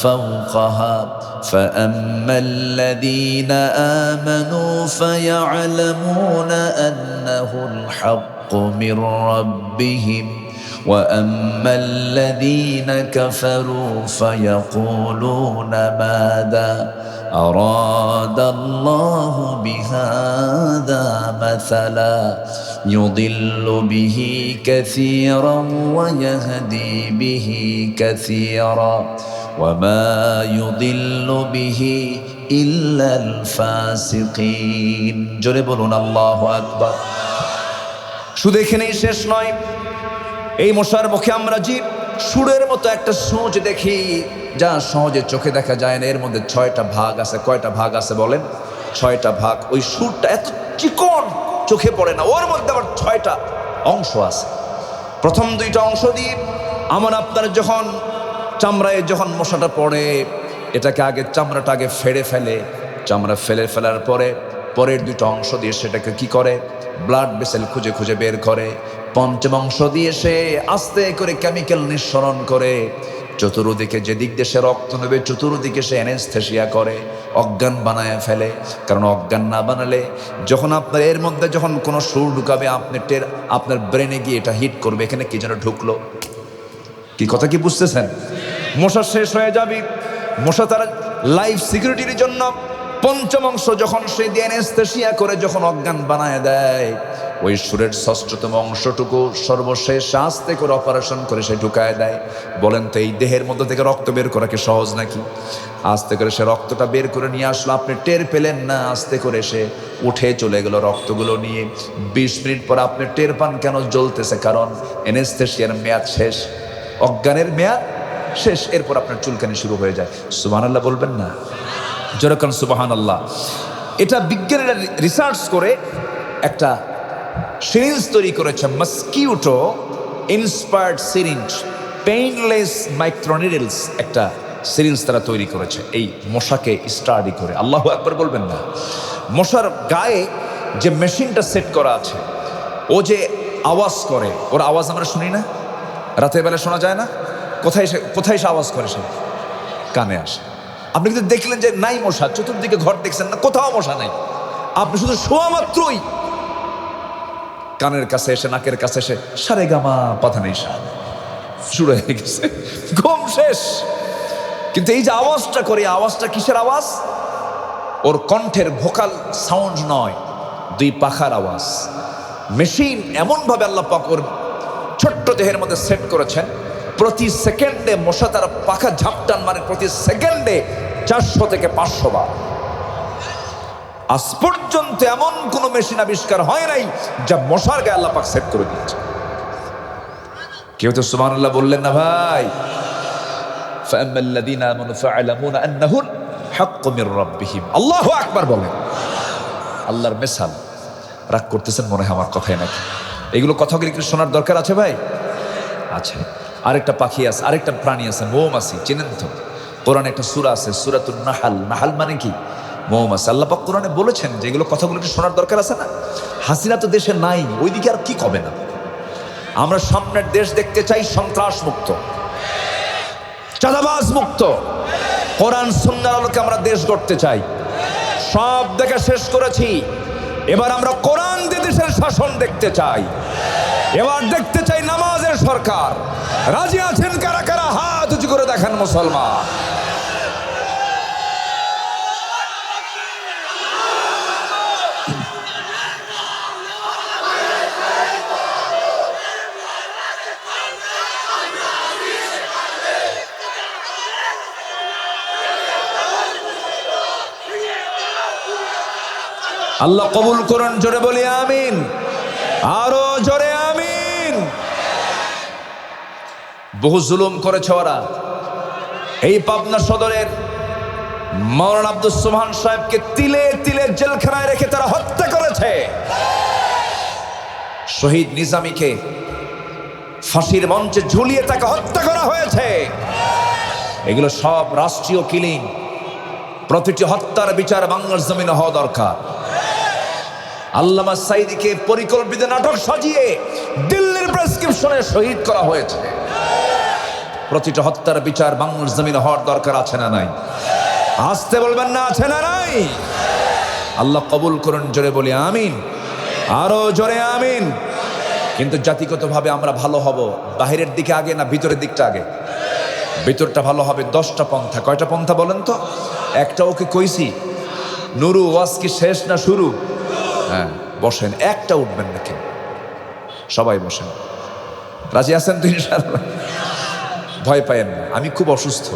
ফাওকাহা فأما الذين آمنوا فيعلمون أنه الحق من ربهم وأما الذين كفروا فيقولون ماذا أراد الله بهذا مثلا يضل به كثيرا ويهدي به كثيرا وما يضل به إلا الفاسقين জোরে বলুন আল্লাহু আকবার। শুধু এখানেই শেষ নয়, এই মশার মুখে আমরা যে সুরের মতো একটা সূচ দেখি, যা সহজে চোখে দেখা যায় না। এর মধ্যে 6টা ভাগ আছে। কয়টা ভাগ আছে বলেন? 6টা ভাগ। ওই সুরটা এত চিকন চোখে পড়ে না, ওর মধ্যে আবার 6টা অংশ আছে। প্রথম দুইটা অংশ দিয়ে আমার আপনার যখন চামড়ায় যখন মশাটা পড়ে, এটাকে আগে চামড়াটা আগে ফেড়ে ফেলে, চামড়া ফেলে ফেলার পরে পরের দুটো অংশ দিয়ে সেটাকে কি করে, ব্লাড ভেসেল খুঁজে খুঁজে বের করে। পঞ্চম অংশ দিয়ে সে আস্তে করে কেমিক্যাল নিঃসরণ করে, চতুর্দিকে যেদিক দিয়ে সে রক্ত নেবে চতুর্দিকে সে অ্যানেস্থেসিয়া করে, অজ্ঞান বানায় ফেলে। কারণ অজ্ঞান না বানালে যখন আপনার এর মধ্যে যখন কোনো সুর ঢুকাবে আপনার ব্রেনে গিয়ে এটা হিট করবে, এখানে কি যেন ঢুকলো। কি কথা কি বুঝতেছেন? মশা শেষ হয়ে যাবে। মশা তার লাইফ সিকিউরিটির জন্য পঞ্চম অংশ যখন সে দিয়ে অ্যানেস্থেসিয়া করে যখন অজ্ঞান বানায় দেয়, ওই সুরের ষষ্ঠতম অংশটুকু সর্বশেষ আস্তে করে অপারেশন করে সে ঢুকায় দেয়। বলেন তো এই দেহের মধ্যে থেকে রক্ত বের করা কি সহজ নাকি? আস্তে করে সে রক্তটা বের করে নিয়ে আসলো, আপনি টের পেলেন না, আস্তে করে সে উঠে চলে গেল রক্তগুলো নিয়ে। 20 মিনিট পর আপনি টের পান কেন জ্বলতেছে, কারণ অ্যানেস্থেসিয়ার মেয়াদ শেষ, অজ্ঞানের মেয়াদ শেষ। এরপর আপনার চুলকানি শুরু হয়ে যায়। সুবহানাল্লাহ বলবেন না? যেরকম সুবহানাল্লাহ। এটা বিজ্ঞানীরা রিসার্চ করে একটা সিরিঞ্জ তৈরি করেছে, মস্কিউটো ইন্সপায়ার্ড সিরিঞ্জ, পেইনলেস মাইক্রোনিডলস, একটা সিরিঞ্জ তারা তৈরি করেছে এই মশাকে স্টাডি করে। আল্লাহু আকবার বলবেন না? মশার গায়ে যে মেশিনটা সেট করা আছে, ও যে আওয়াজ করে, ওর আওয়াজ আমরা শুনি না? রাতের বেলা শোনা যায় না? কোথায় সে আওয়াজ করে? সে কানে আসে। আপনি কিন্তু দেখলেন যে নাই মশা, চতুর্দিকে ঘর দেখছেন না, কোথাও মশা নাই, আপনি শুধু শোয়া মাত্রই কানের কাছে এসে, নাকের কাছে এসে সারেগামা পাথা নেই শুরু হয়ে গেছে, ঘুম শেষ। কিন্তু এই যে আওয়াজটা করে, আওয়াজটা কিসের আওয়াজ? ওর কণ্ঠের ভোকাল সাউন্ড নয়, দুই পাখার আওয়াজ। মেশিন এমনভাবে আল্লাহ পাক ওর ছোট্ট দেহের মধ্যে সেট করেছেন, প্রতি সেকেন্ডে মশা তার পাখা ঝাপটান, মানে প্রতি সেকেন্ডে 400 থেকে 500 বার। আজ পর্যন্ত এমন কোন মেশিন আবিষ্কার হয় নাই যা মশার গায়ে আল্লাহ পাক সেট করে দিয়েছে। কেউ তো সুবহানাল্লাহ বললেন না ভাই? ফাআম্মাল্লাযীনা আমানু ফা'লামুনা আন্নাহুল হাক্কু মির রাব্বিহিম। আল্লাহু আকবার বলেন। আল্লাহর মিসাল। রাগ করতেছেন মনে হয় আমার কথাই নাকি? এগুলো কথাগুলি কি শোনার দরকার আছে ভাই? আছে। আরেকটা পাখি আছে, আরেকটা প্রাণী আছে, মৌমাছি। চেনেন তো? কোরআনে একটা সূরা আছে, সূরাতুন নাহাল। নাহাল মানে কি? মৌমাছি। আল্লাহ পাক কোরআনে বলেছেন যে এগুলো কথাগুলো কি শোনার দরকার আছে না? হাসিনা তো দেশে নাই, ওইদিকে আর কি কবে না? আমরা সামনের দেশ দেখতে চাই সন্ত্রাস মুক্ত, চাঁদাবাজ মুক্ত, কোরআন সুন্নাহর আলোকে আমরা দেশ গড়তে চাই। সব দেখা শেষ করেছি, এবার আমরা কোরআন দিয়ে দেশের শাসন দেখতে চাই। এবার দেখতে চাই নামাজের সরকার। রাজি আছেন কারা কারা? হাত উঁচু করে দেখান মুসলমান। আল্লাহ কবুল করুন, জোরে বলি আমিন, আরো জোরে আমিন। বহু জুলুম করেছে ওরা। এই পাবনা সদরের মাওলানা আব্দুস সুবহান সাহেবকে তিলে তিলে জেলখানায় রেখে তারা হত্যা করেছে। শহীদ নিজামীকে ফাঁসির মঞ্চে ঝুলিয়ে তাকে হত্যা করা হয়েছে। এগুলো সব রাষ্ট্রীয় কিলিং। প্রতিটি হত্যার বিচার বাংলার জমিনে হওয়া দরকার। আল্লামা সাঈদীকে পরিকল্পিত নাটক সাজিয়ে দিল্লির প্রেসক্রিপশনে শহীদ করা হয়েছে। প্রতিটা হত্যার বিচার বাংলার জমিনে হওয়ার দরকার আছে না নাই? আসতে বলবেন না, আছে না নাই? আল্লাহ কবুল করুন, জোরে বলি আমিন, আরো জোরে আমিন। কিন্তু জাতিগতভাবে আমরা ভালো হব বাহিরের দিকে আগে না ভিতরের দিকটা আগে? ভিতরটা ভালো হবে। 10টা পন্থা। কয়টা পন্থা বলেন তো? একটা ওকে কইছি। নুরু ওয়াজ কি শেষ না শুরু? হ্যাঁ, বসেন, একটা উঠবেন না কেউ, সবাই বসেন। রাজি আছেন তো ইনশাআল্লাহ? ভয় পায়েন না। আমি খুব অসুস্থ।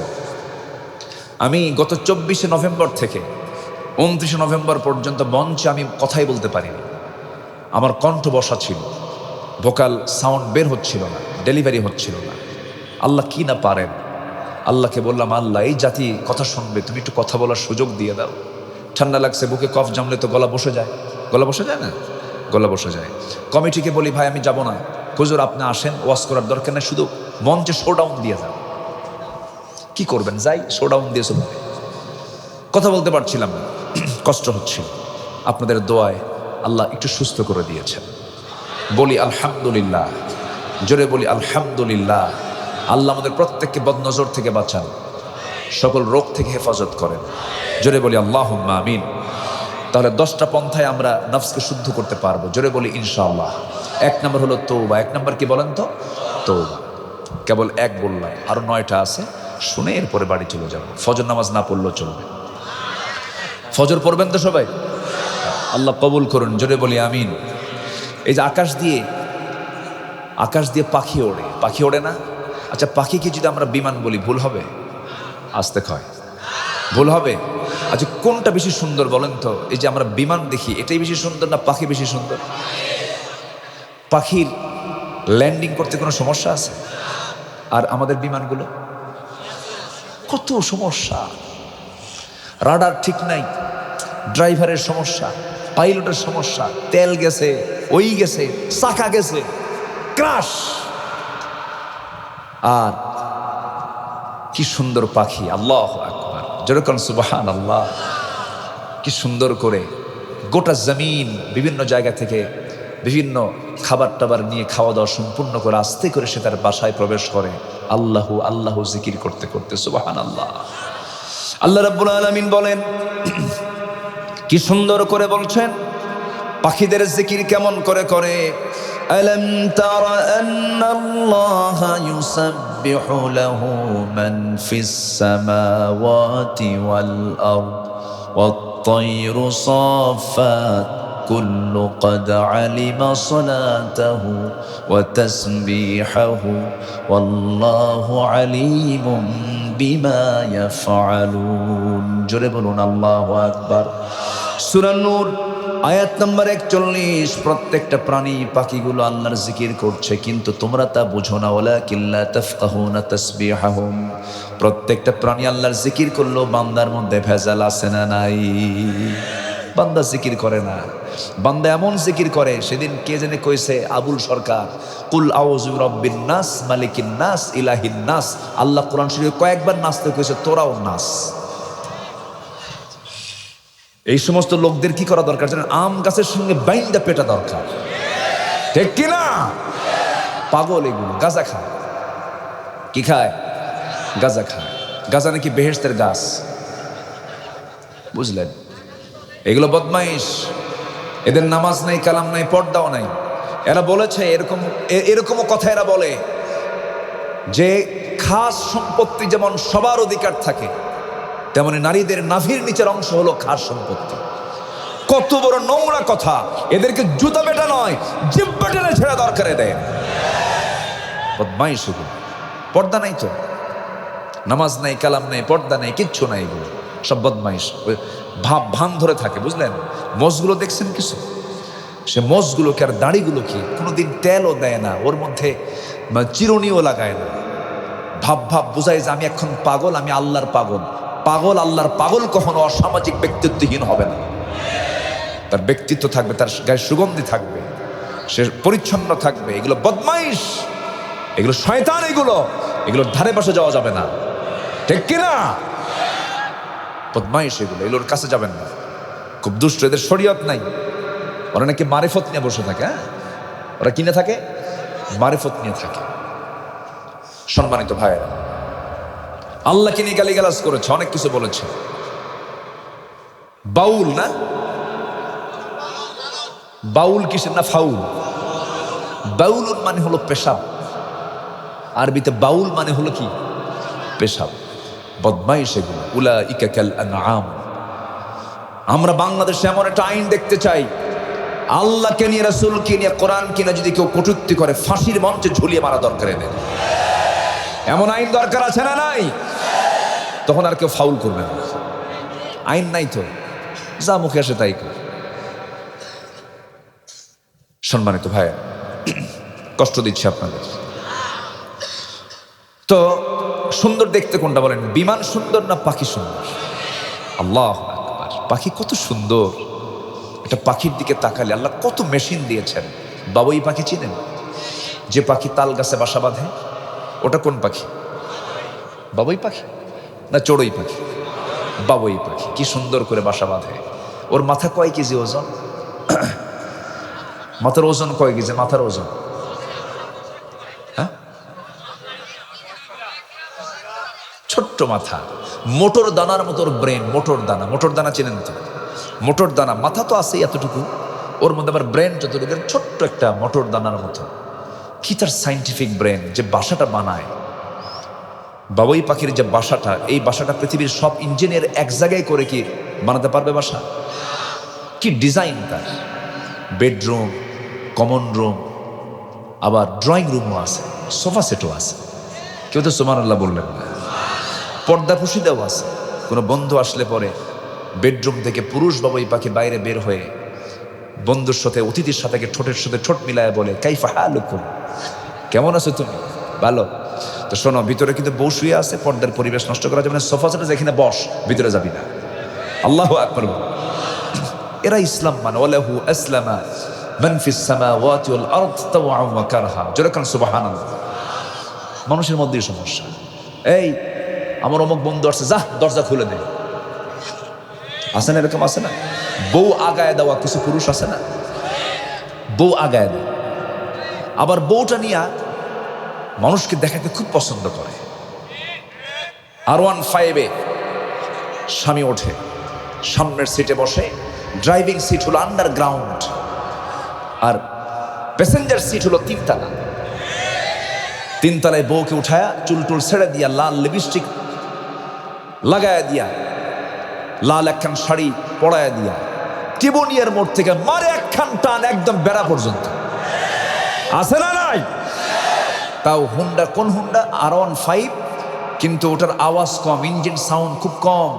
আমি গত 24শে নভেম্বর থেকে 29শে নভেম্বর পর্যন্ত মঞ্চে আমি কথাই বলতে পারিনি। আমার কণ্ঠ বসা ছিল, ভোকাল সাউন্ড বের হচ্ছিল না, ডেলিভারি হচ্ছিল না। আল্লাহ কি না পারেন। আল্লাহকে বললাম, আল্লাহ এই জাতি কথা শুনবে, তুমি একটু কথা বলার সুযোগ দিয়ে দাও। ঠান্ডা লাগছে, বুকে কফ জমলে তো গলা বসে যায়। গলা বসে যায় না? গলা বসে যায়। কমিটিকে বলি, ভাই আমি যাব না, হুজুর আপনি আসেন, ওয়াজ করার দরকার নেই, শুধু মঞ্চে শোডাউন দিয়ে যান। কি করবেন, যাই শোডাউন দিয়ে চলবে। কথা বলতে পারছিলাম না, কষ্ট হচ্ছিল। আপনাদের দোয়ায় আল্লাহ একটু সুস্থ করে দিয়েছেন। বলি আলহামদুলিল্লাহ, জোরে বলি আলহামদুলিল্লাহ। আল্লাহ আমাদের প্রত্যেককে বদনজর থেকে বাঁচান, সকল রোগ থেকে হেফাজত করেন, জোরে বলি আল্লাহুম্মা আমিন। তাহলে 10টা পন্থায় আমরা নফসকে শুদ্ধ করতে পারবো, জোরে বলি ইনশাআল্লাহ। 1 নম্বর হলো তওবা। 1 নম্বর কি বলেন তো? তওবা। কেবল 1 বললাম, আরো 9টা আছে, শুনে এরপরে বাড়ি চলে যাব। ফজর নামাজ না পড়লেও চলবে। ফজর পড়বেন তো সবাই? আল্লাহ কবুল করুন, জোরে বলি আমিন। এই যে আকাশ দিয়ে পাখি ওড়ে, পাখি ওড়ে না? আচ্ছা, পাখিকে যদি আমরা বিমান বলি ভুল হবে? আসতে কয় ভুল হবে? আচ্ছা, কোনটা বেশি সুন্দর বলেন তো? এই যে আমরা বিমান দেখি, এটাই বেশি সুন্দর না পাখি বেশি সুন্দর? পাখির ল্যান্ডিং করতে কোনো সমস্যা আছে? আর আমাদের বিমানগুলো কত সমস্যা, রাডার ঠিক নাই, ড্রাইভারের সমস্যা, পাইলটের সমস্যা, তেল গেছে, ওই গেছে, চাকা গেছে, ক্রাশ। আর কি সুন্দর পাখি, আল্লাহু আকবার, যেরকম সুবহানাল্লাহ। কি সুন্দর করে গোটা জমিন বিভিন্ন জায়গা থেকে বিভিন্ন খাবার টাবার নিয়ে খাওয়া দাওয়া সম্পূর্ণ করে আস্তে করে সে তার বাসায় প্রবেশ করে, আল্লাহু আল্লাহু জিকির করতে করতে। সুবহানাল্লাহ। আল্লাহ রাব্বুল আলামিন বলেন, কি সুন্দর করে বলছেন পাখিদের জিকির কেমন করে করে। আলাম তারা আন্নাল্লাহা ইউসাব্বিহু লাহু মান ফিস সামাওয়াতি ওয়াল আরদ ওয়াত তায়রু সাফাত কুল্লু ক্বাদ আলিমা সালাতাহু ওয়া তাসবিহাহু ওয়াল্লাহু আলিমুম বিমা ইয়াফআলুন। জোরে বলুন আল্লাহু আকবার। সূরা নূর আয়াত নম্বর 41। প্রত্যেকটা প্রাণী পাখিগুলো আল্লাহর জিকির করছে, কিন্তু তোমরা তা বুঝো না। ওয়ালাকিন লা তাফকাহুনা তাসবিহাহুম। প্রত্যেকটা প্রাণী আল্লাহর জিকির করলেও বান্দার মধ্যে ভেজাল আছে না নাই? বান্দা জিকির করে না, বান্দা এমন জিকির করে। সেদিন কে জানে কইছে, আবুল সরকার, কুল আউযু বিরাব্বিন নাস মালিকিন নাস ইলাহিন নাস। আল্লাহ কোরআন শরীফে কয়েকবার নাচতে কইছে, তোরাও নাচ। এই সমস্ত লোকদের কি করা দরকার জানেন? আম গাছের সঙ্গে বাইন্দা পেটা দরকার, ঠিক কিনা? পাগল এগুলো, গাঁজা খায়। কি খায়? গাঁজা খায়। গাঁজা নাকি বেহেশতের গাছ, বুঝলেন? এগুলো বদমাইশ, এদের নামাজ নাই, কালাম নাই, পর্দাও নাই। এরা বলেছে, এরকমও কথা এরা বলে যে খাস সম্পত্তি যেমন সবার অধিকার থাকে, তেমনি নারীদের নাভির নিচের অংশ হলো খাস সম্পত্তি। কত বড় নোংরা কথা! এদেরকে জুতা বেটা নয়, জিব্বা টেনে ছেড়া দরকারে দেয়। বদমাইশ এগুলো। পর্দা নাই তো, নামাজ নাই, কালাম নাই, পর্দা নাই, কিচ্ছু নাই, এগুলো সব বদমাইশ। ভান ধরে থাকে, বুঝলেন? মোষগুলো দেখছেন কিছু? সে মোষগুলোকে আর দাড়িগুলো কি কোনোদিন তেলও দেয় না, ওর মধ্যে চিরুনিও লাগায় না। ভাব বোঝায় যে আমি এখন পাগল, আমি আল্লাহর পাগল। পাগল আল্লাহর পাগল কখনো অসামাজিক ব্যক্তিত্বহীন হবে না। তার ব্যক্তিত্ব থাকবে, তার গায়ে সুগন্ধি থাকবে, সে পরিচ্ছন্ন থাকবে। এগুলো বদমাইশ, এগুলো শয়তান, এগুলোর ধারে পাশে যাওয়া যাবে না, ঠিক কিনা? বদমাইশ এগুলোর কাছে যাবেন না। খুব দুষ্ট, এদের শরীয়ত নাই। ওরা নাকি মারিফত নিয়ে বসে থাকে। হ্যাঁ, ওরা কিনে থাকে, মারিফত নিয়ে থাকে। সম্মানিত ভাইয়েরা, আল্লাহকে নিয়ে গালিগালাজ করেছে, অনেক কিছু বলেছে। বাউল না, বাউল কিসের না? ফাউল। বাউল মানে হলো পেশাব, আরবিতে বাউল মানে হলো কি? পেশাব। বদমাইশ এগুলো। উলাইকা কাল আনআম। আমরা বাংলাদেশে এমন একটা আইন দেখতে চাই, আল্লাহকে নিয়ে, রাসূলকে নিয়ে, কোরআনকে নিয়ে যদি কেউ কটূক্তি করে, ফাঁসির মঞ্চে ঝুলিয়ে মারা দরকার। এদের এমন আইন দরকার আছে না নাই? তখন আর কেউ ফাউল করবে না। আইন নাই তো, যা মুখে আসে তাই করে। সম্মানিত ভাই, কষ্ট দিচ্ছে আপনাদের। তো সুন্দর দেখতে কোনটা বলেন? বিমান সুন্দর না পাখি সুন্দর? আল্লাহু আকবার। পাখি কত সুন্দর, এটা পাখির দিকে তাকালে আল্লাহ কত মেশিন দিয়েছেন। বাবুই পাখি চিনেন? যে পাখি তাল গাছে বাসা বাঁধে, ওটা কোন পাখি? বাবুই পাখি না চড়ুই পাখি? বাবুই পাখি। কি সুন্দর করে বাসা বাঁধে। ওর মাথা কয় কেজি ওজন? মাথার ওজন কয় কেজি? মাথার ওজন ছোট্ট মাথা, মোটর দানার মতো ব্রেন। মোটর দানা, মোটর দানা চেনেন তো? মোটর দানা, মাথা তো আছে এতটুকু, ওর মধ্যে আবার ব্রেন যতটুকু, ছোট্ট একটা মোটর দানার মতো। কি তার সাইন্টিফিক ব্রেন যে বাসাটা বানায়। বাবুই পাখির যে বাসাটা, এই বাসাটা পৃথিবীর সব ইঞ্জিনিয়ার এক জায়গায় করে কি বানাতে পারবে বাসা? কি ডিজাইন তার! বেডরুম, কমন রুম, আবার ড্রয়িং রুমও আছে, সোফা সেটও আছে। কেউ তো সুবহানাল্লাহ বললেন না। পর্দা পুশি দেওয়া আছে। কোনো বন্ধু আসলে পরে বেডরুম থেকে পুরুষ বাবুই পাখি বাইরে বের হয়ে বন্ধুর সাথে, অতিথির সাথে ঠোঁটের সাথে ঠোঁট মিলায় বলে, কাইফা হালুকুম, কেমন আছো তুমি? ভালো। তো শোনো, ভিতরে কিন্তু বউ শুয়ে আছে, পর্দার পরিবেশ নষ্ট করা যাবে না, সোফা সেটে যেখানে বস, ভিতরে যাবি না। আল্লাহু আকবার। এরা ইসলাম মানে। ওয়ালাহু আসলামা মান ফিস সামাওয়াতি ওয়াল আরদ তাওআন ওয়া কারহা। যেরকম সুবহানাল্লাহ। মানুষের মধ্যেই সমস্যা। এই আমার অমুক বন্ধু আসছে, যা দরজা খুলে দে। আছে না এরকম? আছে না? বউ আগায় দেওয়া কিছু পুরুষ আছে না? বউ আগায় দেয়। আবার বউটা নিয়ে মানুষকে দেখাতে খুব পছন্দ করে। R15-এ স্বামী ওঠে, সামনের সিটে বসে, ড্রাইভিং সিট হলো আন্ডারগ্রাউন্ড, আর প্যাসেঞ্জার সিট হলো তিনতলা। তিনতলায় বউকে উঠায়া চুল টুল ছেড়ে দিয়া, লাল লিপস্টিক লাগায়া দিয়া, লাল একখান শাড়ি পরায়া দিয়া, টিবনিয়ার মোড় থেকে মারে একখান টান একদম বেড়া পর্যন্ত। আছে না নাই? তাও হুন্ডা। কোন হুন্ডা? R15, কিন্তু ওটার আওয়াজ কম, ইঞ্জিন সাউন্ড খুব কম।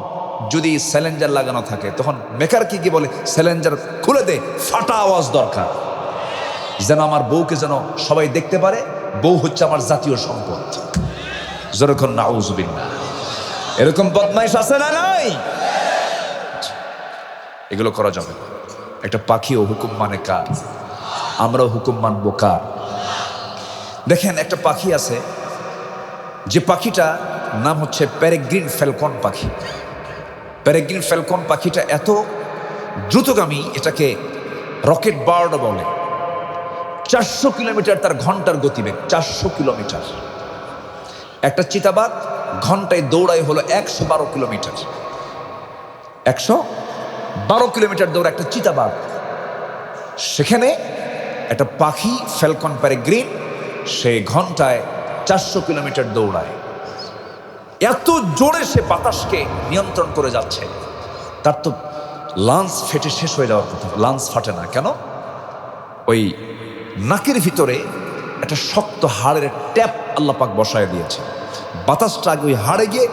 যদি স্যালেঞ্জার লাগানো থাকে তখন মেকার কি বলে, স্যালেঞ্জার খুলে দে, ফাটা আওয়াজ দরকার, যেন আমার বউকে যেন সবাই দেখতে পারে, বউ হচ্ছে আমার জাতীয় সম্পদ। যেরকম নাউজুবিল্লাহ। এরকম বদমাইশ আছে না নাই? এগুলো করা যাবে না। একটা পাখিও হুকুম মানে কার? আমরাও হুকুম মানবো কার? দেখেন, একটা পাখি আছে, যে পাখিটা নাম হচ্ছে প্যারেগ্রিন ফ্যালকন পাখি। প্যারেগ্রিন ফ্যালকন পাখিটা এত দ্রুতগামী, এটাকে রকেট বার্ড বলে। 400 কিলোমিটার তার ঘন্টার গতিবেগ। 400 কিলোমিটার। একটা চিতাবাঘ ঘন্টায় দৌড়ায় হলো 112 কিলোমিটার। 112 কিলোমিটার দৌড় একটা চিতাবাঘ। সেখানে একটা পাখি ফ্যালকন প্যারেগ্রিন, সে ঘন্টায় 400 কিলোমিটার দৌড়ায়। এত জোরে সে বাতাসকে নিয়ন্ত্রণ করে যাচ্ছে, তার তো লাঞ্চ ফেটে শেষ হয়ে যাওয়ার কথা। লাঞ্চ ফাটে না কেন? ওই নাকের ভিতরে একটা শক্ত হাড়ের ট্যাপ আল্লাহ পাক বসায় দিয়েছে। বাতাসটা আগে ওই হাড়ে গিয়ে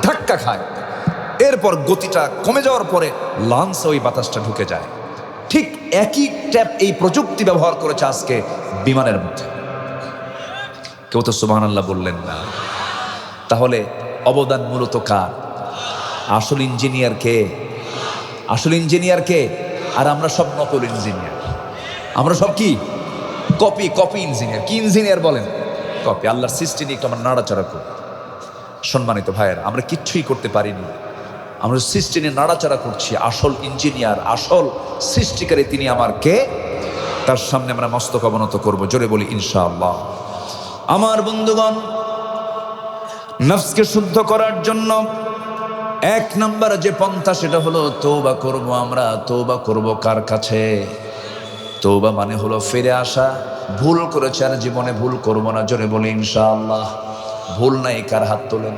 ধাক্কা খায়, এরপর গতিটা কমে যাওয়ার পরে লাঞ্চে ওই বাতাসটা ঢুকে যায়। ঠিক একই ট্যাপ, এই প্রযুক্তি ব্যবহার করেছে আজকে বিমানের মধ্যে। কেউ তো সুবহানাল্লাহ বললেন না। তাহলে অবদান মূলত কার? আসল ইঞ্জিনিয়ার কে? আসল ইঞ্জিনিয়ার কে? আর আমরা সব নকল ইঞ্জিনিয়ার। আমরা সব কি? কপি। Copy engineer. কি ইঞ্জিনিয়ার বলেন? কপি। আল্লাহর সৃষ্টি নিয়ে একটু আমরা নাড়াচাড়া করি। সম্মানিত ভাইয়েরা, আমরা কিচ্ছুই করতে পারিনি, আমরা সৃষ্টি নিয়ে নাড়াচাড়া করছি। আসল ইঞ্জিনিয়ার, আসল সৃষ্টিকারী তিনি আমার কে? তার সামনে আমরা মস্তক অবনত করবো। জোরে বলি ইনশাআল্লাহ। আমার বন্ধুগণ, নফসকে শুদ্ধ করার জন্য এক নাম্বার যে পন্থা, সেটা হলো তওবা করব। আমরা তওবা করব কার কাছে? তওবা মানে হলো ফিরে আসা। ভুল করেছে আর জীবনে ভুল করব না। জোরে বলি ইনশাআল্লাহ। ভুল নাই কার? হাত তোলেন।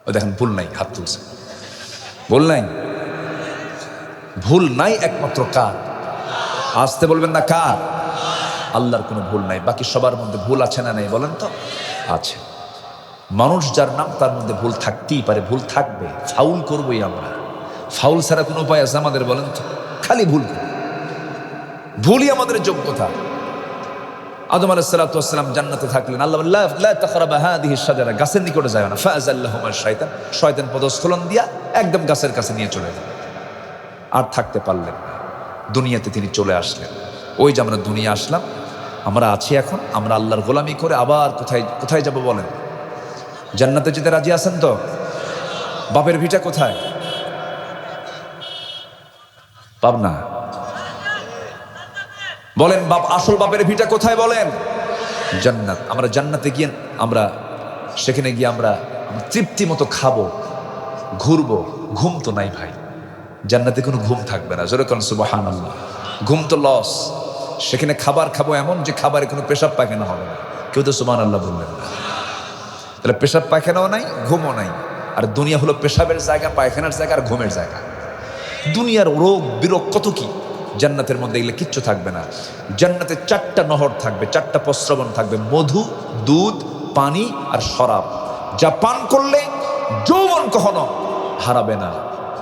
ওই দেখেন, ভুল নাই, হাত তুলছে। ভুল নাই, ভুল নাই একমাত্র কার? আসতে বলবেন না, কার? আল্লাহর কোনো ভুল নাই। বাকি সবার মধ্যে ভুল আছে না নেই বলেন তো? আছে। মানুষ যার নাম, তার মধ্যে ভুল থাকতেই পারে, ভুল থাকবে, ফাউল করবই আমরা। ফাউল ছাড়া কোনো উপায় আছে আমাদের বলেন তো? খালি ভুল। ভুলই আমাদের যোগ্যতা। আদম আলাইহিস সালাতু ওয়াস সালাম জান্নাতে থাকলেন, আল্লাহ বললেন লা তাকরাবা হাদিহি শাজারা, গাছের নিকটে যায় না। ফাআযাল্লাহুমা শাইতান, শয়তান পদস্খলন দিয়া একদম গাছের কাছে নিয়ে চলে গেল। আর থাকতে পারলেন না, দুনিয়াতে তিনি চলে আসলেন। ওই যে আমরা দুনিয়া আসলাম, আমরা আছি এখন, আমরা আল্লাহর গোলামি করে আবার কোথায় কোথায় যাব বলেন? জান্নাতে যেতে রাজি আছেন তো? বাপের ভিটা কোথায়? পাবনা। বলেন বাপ, আসল বাপের ভিটা কোথায় বলেন? জান্নাত। আমরা জান্নাতে গিয়ে আমরা সেখানে গিয়ে আমরা তৃপ্তি মতো খাবো, ঘুরবো। ঘুম তো নাই ভাই, জান্নাতে কোনো ঘুম থাকবে না। জোরে কোন সুবহানাল্লাহ। ঘুম তো লস। সেখানে খাবার খাবো এমন যে খাবারে কোনো পেশাব পায়খানা হবে না। কেউ তো সুবহানাল্লাহ বললেন না। তাহলে পেশাব পায়খানাও নাই, ঘুমও নাই। আর দুনিয়া হলো পেশাবের জায়গা, পায়খানার জায়গা আর ঘুমের জায়গা। দুনিয়ার রোগ বিরোগ কত কি, জান্নাতের মধ্যে এগুলো কিচ্ছু থাকবে না। জান্নাতে 4টা নহর থাকবে, 4টা প্রস্রবণ থাকবে, মধু, দুধ, পানি আর শরাব। যা পান করলে যৌবন কখনো হারাবে না,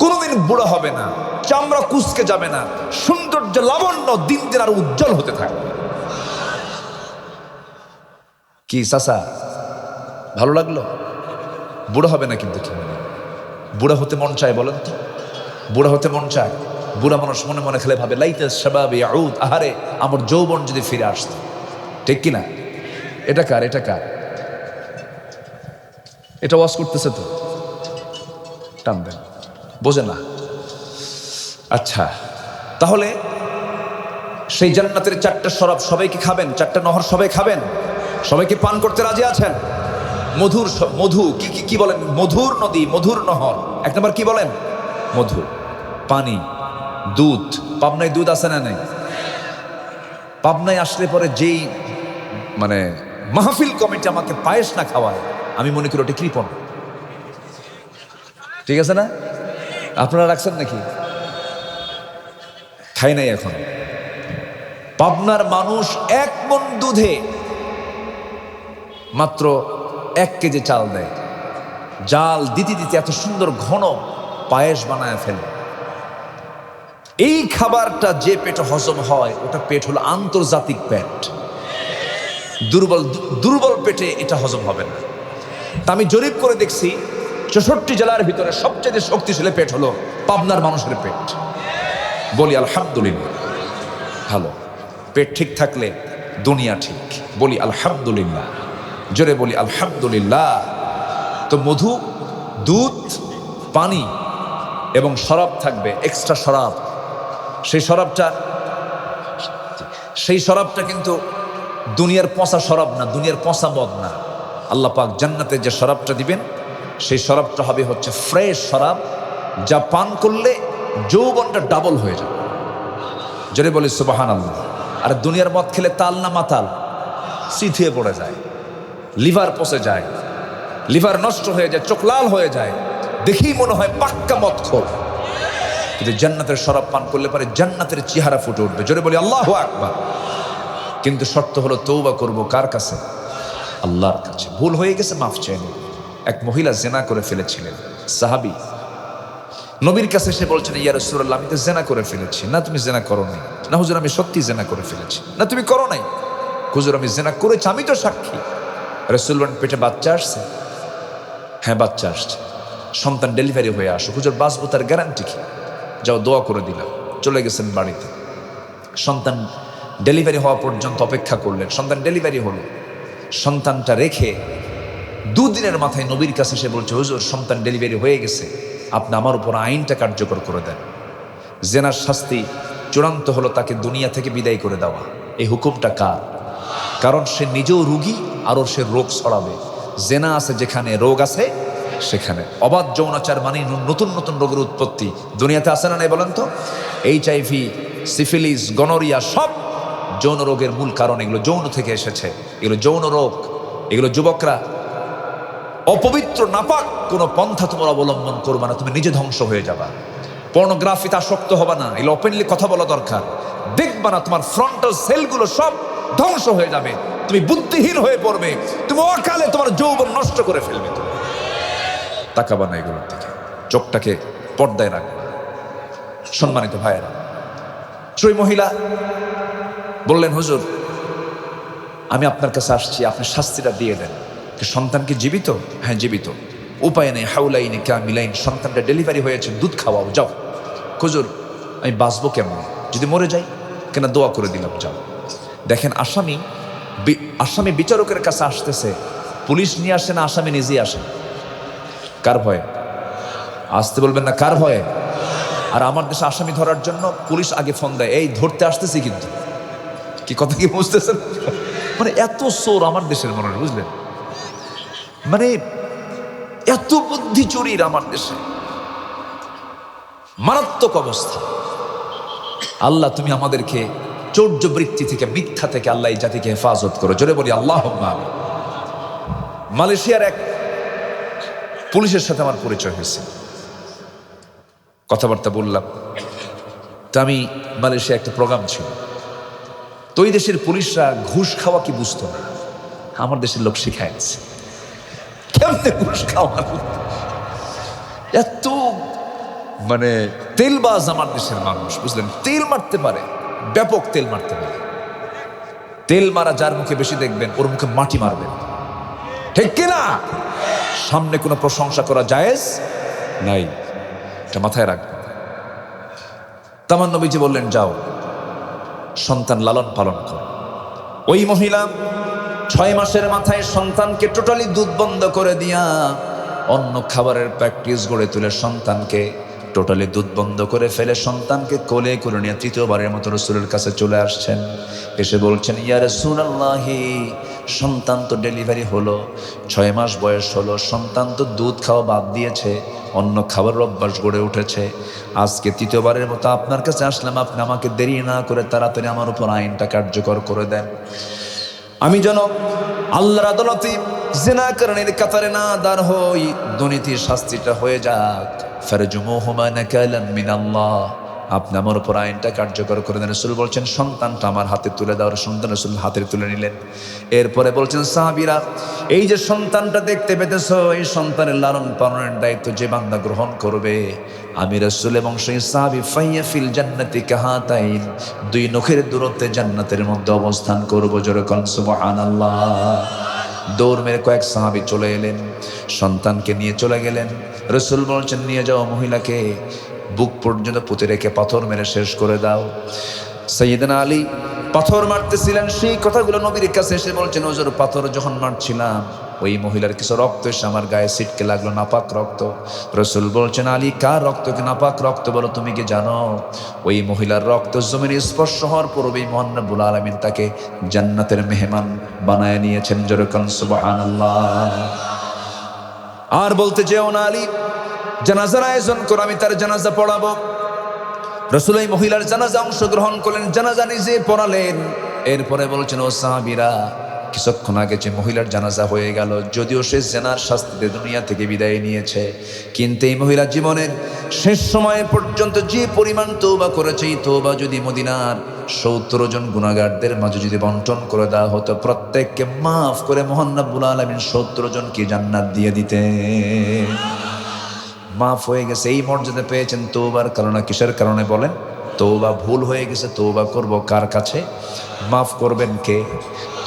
কোনোদিন বুড়া হবে না, চামড়া কুঁচকে যাবে না, সৌন্দর্য লাবণ্য দিন দিন আর উজ্জ্বল হতে থাকবে। কি চাচা, ভালো লাগলো? বুড়া হবে না কিন্তু। কি বুড়া হতে মন চায় বলেন তো? বুড়া হতে মন চায়? বুড়া মানুষ মনে মনে খেলে ভাবে লাইতা শাবাবি ইয়াউদ, আহারে আমার যৌবন যদি ফিরে আসতো। ঠিক কিনা? এটা কার? এটা কার? এটা ওয়াজ করতেছে তো, টানবেন, বোঝে না। আচ্ছা, তাহলে সেই জান্নাতের 4টা শরাব সবাইকে খাবেন, 4টা নহর সবাই খাবেন, সবাইকে পান করতে রাজি আছেন? মধুর মধু কি কি কি বলেন? মধুর নদী, মধুর নহর। 1 নম্বর কি বলেন? মধু, পানি, দুধ। পাবনায় দুধ আছে না নাই? পাবনায় আসলে পরে যেই মানে মাহফিল কমিটি আমাকে পায়েস না খাওয়ায়, আমি মনে করি ওটা কৃপণ। ঠিক আছে না? আপনারা রাখছেন নাকি? খাই নাই এখন। পাবনার মানুষ 1 মণ দুধে মাত্র 1 কেজি চাল দেয়। জাল দিতে দিতে এত সুন্দর ঘন পায়েস বানায় ফেলে। এই খাবারটা যে পেটে হজম হয়, ওটা পেট হলো আন্তর্জাতিক পেট। দুর্বল পেটে এটা হজম হবে না। তা আমি জরিপ করে দেখছি 64 জেলার ভিতরে সবচেয়ে শক্তিশালী পেট হলো পাবনার মানুষের পেট। বলি আলহামদুলিল্লাহ। ভালো পেট ঠিক থাকলে দুনিয়া ঠিক। বলি আলহামদুলিল্লাহ, জোরে বলি আলহামদুলিল্লাহ। তো মধু, দুধ, পানি এবং শরাব থাকবে, এক্সট্রা শরাব। সেই শরাবটা কিন্তু দুনিয়ার পচা শরাব না, দুনিয়ার পচা মদ না। আল্লাহ পাক জান্নাতে যে শরাবটা দিবেন, সেই শরাবটা হবে হচ্ছে ফ্রেশ শরাব, যা পান করলে যৌবনটা ডাবল হয়ে যাবে। যদি বলি সুবহানাল্লাহ। আর দুনিয়ার মদ খেলে তাল না মাতাল, সিথিয়ে পড়ে যায়, লিভার পচে যায়, লিভার নষ্ট হয়ে যায়, চোখ লাল হয়ে যায়, দেখেই মনে হয় পাক্কা মদখোর। কিন্তু জান্নাতের শরাব পান করলে পরে জান্নাতের চেহারা ফুটে উঠবে। জোরে বলি আল্লাহু আকবার। কিন্তু শর্ত হলো তওবা করব কার কাছে? আল্লাহর কাছে। ভুল হয়ে গেছে, মাফ চেয়ে নিন। এক মহিলা জেনা করে ফেলেছিলেন, সাহাবী নবীর কাছে এসে বলছেন, ইয়া রাসূলুল্লাহ, আমি তো জেনা করে ফেলেছি। না তুমি জেনা করো নাই। না হুজুর, আমি সত্যি জেনা করে ফেলেছি। না তুমি করো নাই। হুজুর, আমি জেনা করেছি, আমি তো সাক্ষী। রাসূল বলেন, পেটে বাচ্চা আসছে? হ্যাঁ, বাচ্চা আসছে। সন্তান ডেলিভারি হয়ে আসো। হুজুর, বাঁচবো তার গ্যারান্টি কি? যাও, দোয়া করে দিলাম। চলে গেছেন বাড়িতে। সন্তান ডেলিভারি হওয়া পর্যন্ত অপেক্ষা করলেন। সন্তান ডেলিভারি হলো। সন্তানটা রেখে 2 দিনের মাথায় নবীর কাছে এসে বলছে, হুজুর, সন্তান ডেলিভারি হয়ে গেছে, আপনি আমার উপর আইনটা কার্যকর করে দেন। জেনার শাস্তি চূড়ান্ত হলো তাকে দুনিয়া থেকে বিদায় করে দেওয়া। এই হুকুমটা কার? কারণ সে নিজেও রোগী, আরও সে রোগ ছড়াবে। জেনা আছে যেখানে, রোগ আছে সেখানে। অবাধ যৌনাচার মানে নতুন নতুন রোগের উৎপত্তি। দুনিয়াতে আছে না নাই বলেন তো? HIV, সিফিলিস, গনোরিয়া সব যৌন রোগের মূল কারণ। এগুলো যৌন থেকে এসেছে, এগুলো যৌন রোগ। এগুলো যুবকরা, অপবিত্র নাপাক কোনো পন্থা তোমার অবলম্বন করবা না, তুমি নিজে ধ্বংস হয়ে যাবা। পর্নোগ্রাফিতে আসক্ত হবা না, এগুলো ওপেনলি কথা বলা দরকার। দেখবা না তোমার ফ্রন্টাল সেলগুলো সব ধ্বংস হয়ে যাবে, তুমি বুদ্ধিহীন হয়ে পড়বে, তুমি অকালে তোমার যৌবন নষ্ট করে ফেলবে। তুমি তাকাবা না এগুলোর দিকে, চোখটাকে পর্দায় রাখবে। সম্মানিত ভাইয়েরা, সেই মহিলা বললেন, হুজুর, আমি আপনার কাছে আসছি, আপনি শাস্তিটা দিয়ে দেন। সন্তান কি জীবিত? হ্যাঁ, জীবিত। উপায় নেই, হাউলাইনি কামিলাইন, সন্তানটা ডেলিভারি হয়েছে, দুধ খাওয়াও, যাও। হুজুর, আমি বাঁচবো কেমন, যদি মরে যাই? কেন দোয়া করে দিলাম, যাও। দেখেন আসামি বিচারকের কাছে আসতেছে, পুলিশ নিয়ে আসে না, আসামি নিজেই আসে। কার ভয়ে? আসতে বলবেন না, কার ভয়ে? আর আমার দেশে আসামি ধরার জন্য পুলিশ আগে ফোন দেয়, এই ধরতে আসতেছি কিন্তু। কি কথা কি বুঝতেছেন? মানে এত চোর আমার দেশের মনে, বুঝলেন? মানে এত বুদ্ধি চুরির আমার দেশে, মারাত্মক অবস্থা। আল্লাহ তুমি আমাদেরকে চৌর্য বৃত্তি থেকে, মিথ্যা থেকে আল্লাহ এই জাতিকে হেফাজত করো, জোরে বলি আল্লাহুম্মা আমিন। মালয়েশিয়ার এক পুলিশের সাথে আমার পরিচয় হয়েছে, কথাবার্তা বললাম। তো আমি মালয়েশিয়া একটা প্রোগ্রাম ছিল, তো ওই দেশের পুলিশরা ঘুষ খাওয়া কি বুঝতো না, আমার দেশের লোক শিখাইছে কেমনে ঘুষ খাওয়া। এত মানে তেলবাজ আমার দেশের মানুষ, বুঝলেন? তেল মারতে পারে, ব্যাপক তেল মারতে পারে। তেল মারা যার মুখে বেশি দেখবেন, ওর মুখে মাটি মারবেন, ঠিক কিনা? সামনে কোনো প্রশংসা করা জায়েজ নাই, এটা মাথায় রাখবেন। তামান নবীজি বললেন, যাও সন্তান লালন পালন করো। ওই মহিলা 6 মাসের মাথায় সন্তানকে টোটালি দুধ বন্ধ করে দিয়া অন্য খাবারের প্র্যাকটিস গড়ে তুলে সন্তানকে টোটালি দুধ বন্ধ করে ফেলে সন্তানকে কোলে করে নিয়ে তৃতীয়বারের মতো রাসূলের কাছে চলে আসছেন। এসে বলছেন, ইয়া রাসূলুল্লাহ, সন্তান তো ডেলিভারি হলো, 6 মাস বয়স হলো, সন্তান তো দুধ খাওয়া বাদ দিয়েছে, অন্য খাবারের অভ্যাস গড়ে উঠেছে, আজকে তৃতীয়বারের মতো আপনার কাছে আসলাম, আপনি আমাকে দেরি না করে তাড়াতাড়ি আমার উপর আইনটা কার্যকর করে দেন, আমি যেন আল্লাহর আদালতে জিনাকারীর কাতারে না দাঁড় হই, দুর্নীতির শাস্তিটা হয়ে যাক। ফারজুমুহুমা নাকালাম মিনাল্লাহ, আপনি আমার উপর আইনটা কার্যকর করে দেন। রাসূল বলছেন, সন্তানটা আমার হাতে তুলে দাও। সন্তান রাসূল হাতে তুলে নিলেন। এরপরে বলছেন, সাহাবীরা, এই যে সন্তানটা দেখতে পেতেছো, এই সন্তানের লালন পালনের দায়িত্ব যে বান্দা গ্রহণ করবে, আমি রাসূল এবং সেই সাহাবী ফাইয়া ফিল জান্নাতি কাহাতাইন, 2 নখের দূরত্বে জান্নাতের মধ্যে অবস্থান করব। জোরে কোন সুবহানাল্লাহ। দৌড় মেরে কয়েক সাহাবী চলে এলেন, সন্তানকে নিয়ে চলে গেলেন। রাসূল বলছেন, নিয়ে যাও মহিলাকে, বুক পর্যন্ত পুঁতে রেখে পাথর মেরে শেষ করে দাও। সাইয়েদনা আলী পাথর মারতেছিলেন, সেই কথাগুলো নবীর কাছে এসে বলছেন, হুজুর পাথর যখন মারছিলাম ওই মহিলার কিছু রক্ত এসে আমার গায়ে ছিটকে লাগলো, নাপাক রক্ত। রাসূল বলছেন, আলী কার রক্ত কি নাপাক রক্ত বলো, তুমি কি জানো? ওই মহিলার রক্ত জমিনে স্পর্শ হওয়ার পূর্বেই মহান রব্বুল আলামিন তাকে জান্নাতের মেহমান বানায় নিয়েছেন। জোরে কোন সুবহানাল্লাহ। আর বলতে যেও না আলী, জানাজার আয়োজন করো, আমি তার জানাজা পড়াবো। রাসূল এই মহিলার জানাজা অংশগ্রহণ করলেন, জানাজা নিজে পড়ালেন। এরপরে বলছেন, ও সাহাবীরা, কিছুক্ষণ আগে যে মহিলার জানাজা হয়ে গেল, যদিও সে জেনার শাস্তিতে দুনিয়া থেকে বিদায় নিয়েছে, কিন্তু এই মহিলা জীবনের শেষ সময় পর্যন্ত যে পরিমাণ তওবা করেছে, এই তওবা যদি মদিনার 70 জন গুনাহগারদের মাঝে যদি বন্টন করে দেওয়া হতো, প্রত্যেককে মাফ করে মহান রব্বুল আলামিন 70 জনকে জান্নাত দিয়ে দিতেন। মাফ হয়ে গেছে, এই মর্যাদা পেয়েছেন তওবার কারণে। কিসের কারণে বলেন? তওবা ভুল হয়ে গেছে, তওবা করব কার কাছে? মাফ করবেন কে?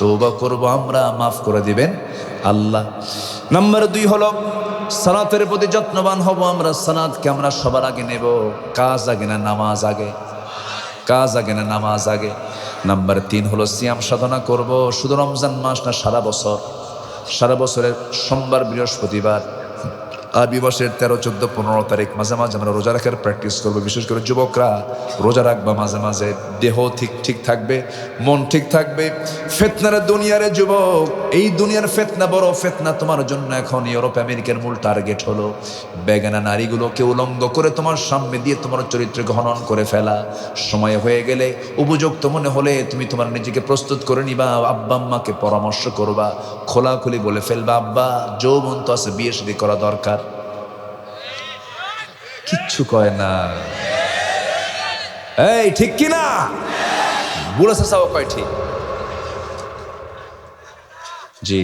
তওবা করব আমরা, মাফ করে দিবেন আল্লাহ। নাম্বার 2 হলো সালাতের প্রতি যত্নবান হব আমরা। সালাতকে আমরা সবার আগে নেব, কাজ আগে না নামাজ আগে? কাজ আগে না নামাজ আগে? নাম্বার 3 হলো সিয়াম সাধনা করব, শুধু রমজান মাস না, সারা বছর। সারা বছরের সোমবার, বৃহস্পতিবার, আরবি মাসের 13, 14, 15 তারিখ মাঝে মাঝে আমরা রোজা রাখার প্র্যাকটিস করবো। বিশেষ করে যুবকরা রোজা রাখবা মাঝে মাঝে, দেহ ঠিক থাকবে, মন ঠিক থাকবে। ফিতনার দুনিয়ারে যুবক, এই দুনিয়ার ফিতনা বড় ফিতনা তোমার জন্য। এখন ইউরোপ আমেরিকার মূল টার্গেট হলো বেগানা নারীগুলোকে উলঙ্গ করে তোমার সামনে দিয়ে তোমার চরিত্র খনন করে ফেলা। সময় হয়ে গেলে, উপযুক্ত মনে হলে তুমি তোমার নিজেকে প্রস্তুত করে নিবা, আব্বা আম্মাকে পরামর্শ করবা, খোলাখুলি বলে ফেলবা, আব্বা যৌবন তো আছে, বিয়ে শাদী করা দরকার। কিচ্ছু কয় না, এই ঠিক কিনা? বুড়া চাচাও কয় ঠিক। জি,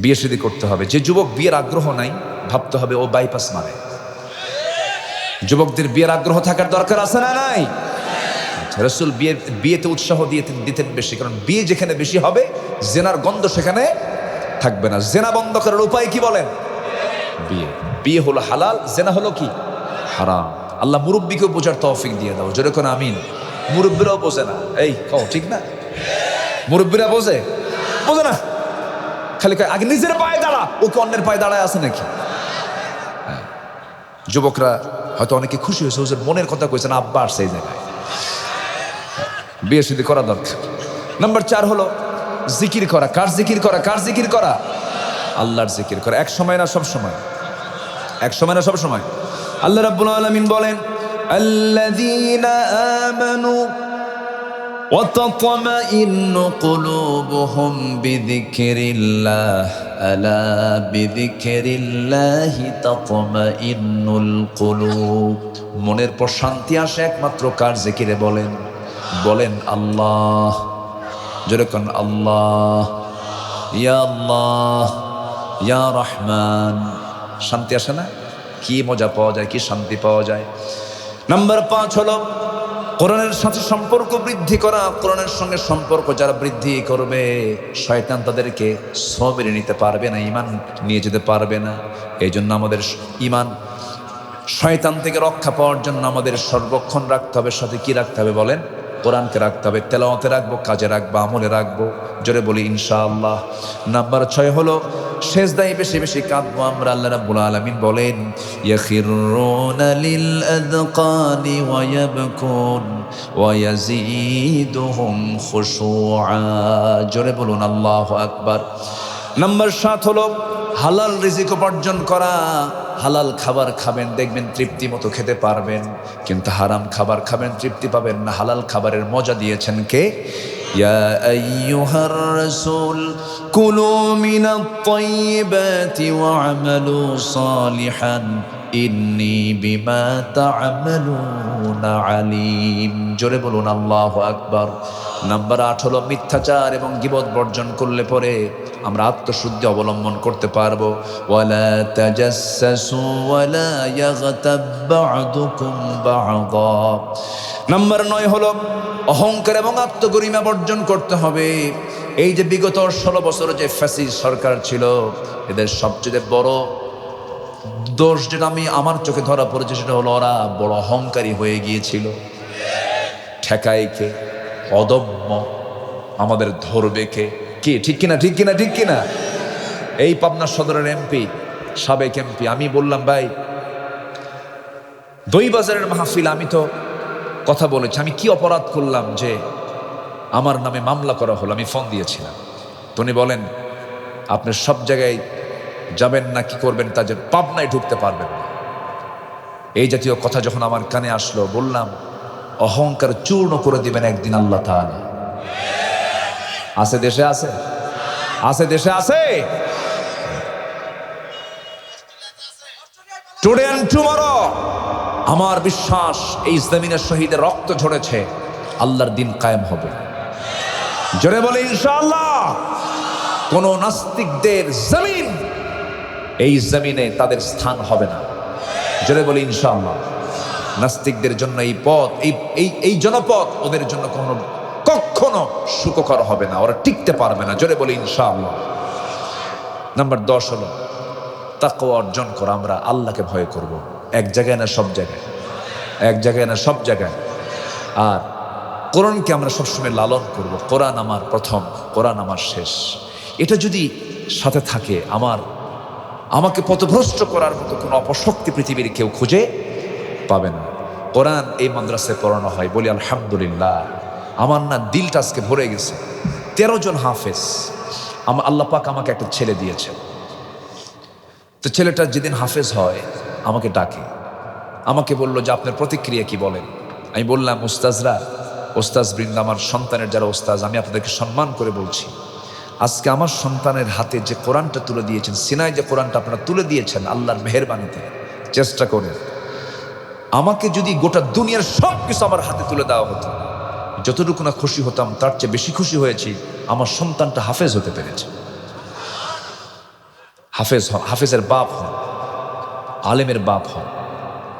বিয়ে শাদী করতে হবে। যে যুবক বিয়ের আগ্রহ নাই, ভাবতে হবে ও বাইপাস মারে। যুবকদের বিয়ের আগ্রহ থাকার দরকার আছে না নাই? রাসূল বিয়েতে উৎসাহ দিতেন বেশি, কারণ বিয়ে যেখানে বেশি হবে, জেনার গন্ধ সেখানে থাকবে না। জেনা বন্ধ করার উপায় কি বলেন? বিয়ে। বিয়ে হলো হালাল, জেনা হলো কি? হারাম। আল্লাহ মুরব্বীকেও বোঝার তৌফিক দিয়ে দাও, যেরকম আমিন। মুরব্বীরাও বোঝে না, এই কও ঠিক না? মুরব্বীরা বোঝে না, খালি আগে নিজের পায়ে দাঁড়া, ওকে অন্যের পায়ে দাঁড়ায় আছে নাকি? যুবকরা হয়তো অনেকে খুশি হয়েছে, হুজুর মনের কথা কইছেন, আব্বা আসছে এই জায়গায়, বিয়ে শাদী করা দরকার। নাম্বার 4 হলো জিকির করা। কার জিকির করা? কার জিকির করা? আল্লাহর জিকির করা। এক সময় না সব সময়, এক সময় না সব সময়। আল্লাহ রাব্বুল আলামিন বলেন, আল্লাযীনা আমানু ওয়া তাতমাইন্নু কুলুবুহুম বিযিকরিল্লাহ আলা বিযিকরিল্লাহি তাতমাইন্নুল কুলুব। মনের প্রশান্তি আসে একমাত্র কার জিকিরে? বলেন আল্লাহ। যেরকম আল্লাহ, ইয়া আল্লাহ, ইয়া রহমান। শান্তি আসে না? কি মজা পাওয়া যায়, কি শান্তি পাওয়া যায়। নাম্বার 5 হলো কোরআনের সাথে সম্পর্ক বৃদ্ধি করা। কোরআনের সঙ্গে সম্পর্ক যারা বৃদ্ধি করবে, শয়তান তাদেরকে সবেরে নিতে পারবে না, ঈমান নিয়ে যেতে পারবে না। এই জন্য আমাদের ঈমান, শয়তান থেকে রক্ষা পাওয়ার জন্য আমাদের সর্বক্ষণ রাখতে হবে। সাথে কি রাখতে হবে বলেন? কোরআনকে রাখতে হবে, তেলাওয়াতে রাখবো, কাজে রাখবো, আমলে রাখবো। জোরে বলি ইনশাআল্লাহ। নাম্বার 6 হলো সেজদায় বেশি বেশি কাঁদবো আমরা। আল্লাহ রাব্বুল আলামিন বলেন, ইয়াখিরুনা লিল আযকানি ওয়া ইয়াবকুন ওয়া ইয়াজিদুহুম খুশুআ। জোরে বলুন আল্লাহু আকবার। নাম্বার 7 হলো হালাল রিজিক উপার্জন করা। হালাল খাবার খাবেন, দেখবেন তৃপ্তি মতো খেতে পারবেন। কিন্তু হারাম খাবার খাবেন, তৃপ্তি পাবেন না। হালাল খাবারের মজা দিয়েছেন কে? ইয়া আইয়ুহার রাসূল কুলু মিনাত তাইয়্যিবাতি ওয়া'মালু সালিহান ইন্নী বিমা তা'মালুনা আলীম। জোরে বলুন আল্লাহু আকবার। নাম্বার 8 হলো মিথ্যাচার এবং গীবত বর্জন করলে পরে আমরা আত্মশুদ্ধি অবলম্বন করতে পারবো। ওয়ালা তাজাসসু ওয়ালা ইয়াগতাব বা'দুকুম বা'দা। নাম্বার 9 হলো অহংকার এবং আত্মগরিমা বর্জন করতে হবে। এই যে বিগত 16 বছর যে ফ্যাসিস্ট সরকার ছিল, এদের সবচেয়ে বড় দোষ যেটা আমার চোখে ধরা পড়েছে, সেটা হলো ওরা বড় অহংকারী হয়ে গিয়েছিল। ঠেকায় কে? অদম্য। আমাদের ধরবে কে? কি ঠিক কিনা? ঠিক কিনা? ঠিক কিনা? এই পাবনা সদরের এমপি, সাবেক এমপি, আমি বললাম ভাই দইবাজারের মাহফিল, আমি তো কথা বলেছি, আমি কি অপরাধ করলাম যে আমার নামে মামলা করা হলো? আমি ফোন দিয়েছিলাম। তো উনি বলেন, আপনি সব জায়গায় যাবেন না, কি করবেন তা যে পাবনায় ঢুকতে পারবেন না। এই জাতীয় কথা যখন আমার কানে আসলো, বললাম অহংকার চূর্ণ করে দিবেন একদিন আল্লাহ তাআলা। আছে দেশে, আছে আছে দেশে, আছে। টুডে এন্ড টুমরো আমার বিশ্বাস, এই জমিনের শহীদের রক্ত ঝরেছে, আল্লাহর দিন কায়েম হবে। জোরে বলে ইনশাআল্লাহ। কোন নাস্তিকদের জমিন, এই জমিনে তাদের স্থান হবে না। জোরে বলে ইনশাআল্লাহ। নাস্তিকদের জন্য এই পথ, এই জনপথ ওদের জন্য কখনো সুখকর হবে না, ওরা টিকতে পারবে না। জোরে বলে ইনশাআল্লাহ। নাম্বার 10 হলো তাকওয়া অর্জন করা। আমরা আল্লাহকে ভয় করব, এক জায়গায় না সব জায়গায়, এক জায়গায় না সব জায়গায়। আর কোরআনকে আমরা সবসময় লালন করব। কোরআন আমার প্রথম, কোরআন আমার শেষ। এটা যদি সাথে থাকে, আমাকে পথভ্রষ্ট করার মতো কোনো অপশক্তি পৃথিবীর কেউ খুঁজে পাবে না। কোরআন এই মাদ্রাসায় পড়ানো হয়, বলি আলহামদুলিল্লাহ। আমার না দিলটা আজকে ভরে গেছে। 13 জন হাফেজ। আল্লাহ পাক আমাকে একটা ছেলে দিয়েছে। তো ছেলেটা যেদিন হাফেজ হয় আমাকে ডাকে, আমাকে বলল যে আপনার প্রতিক্রিয়া কি বলেন। আমি বললাম, উস্তাজরা, ওস্তাজ বৃন্দ, আমার সন্তানের যারা ওস্তাজ, আমি আপনাদেরকে সম্মান করে বলছি, আজকে আমার সন্তানের হাতে যে কোরআনটা তুলে দিয়েছেন, সিনায় যে কোরআনটা আপনারা তুলে দিয়েছেন, আল্লাহর মেহেরবানিতে চেষ্টা করে, আমাকে যদি গোটা দুনিয়ার সব কিছু আমার হাতে তুলে দেওয়া হতো, যতটুকু না খুশি হতাম তার চেয়ে বেশি খুশি হয়েছি আমার সন্তানটা হাফেজ হতে পেরেছে। হাফেজের বাপ হন, আলেমের বাপ হন,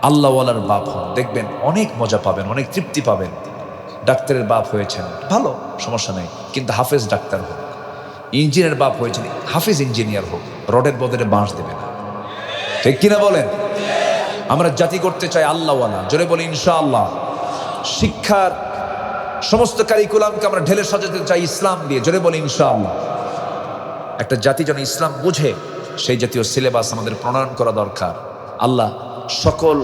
আল্লাহওয়ালার বাপ হন, দেখবেন অনেক মজা পাবেন, অনেক তৃপ্তি পাবেন। ডাক্তারের বাপ হয়েছেন, ভালো, সমস্যা নেই, কিন্তু হাফেজ ডাক্তার হোক। ইঞ্জিনিয়ার বাপ হয়েছেন, হাফেজ ইঞ্জিনিয়ার হোক, রডের বদলে বাঁশ দেবে না। ঠিক কিনা বলেন? আমরা জাতি করতে চাই আল্লাহওয়ালা, জোরে বলি ইনশাআল্লাহ। শিক্ষার সমস্ত কারিকুলামকে আমরা ঢেলে সাজাতে চাই ইসলাম দিয়ে, জোরে বলি ইনশাআল্লাহ। একটা জাতি যেন ইসলাম বুঝে সেই জাতীয় সিলেবাস আমাদের প্রণয়ন করা দরকার। আল্লাহ সকল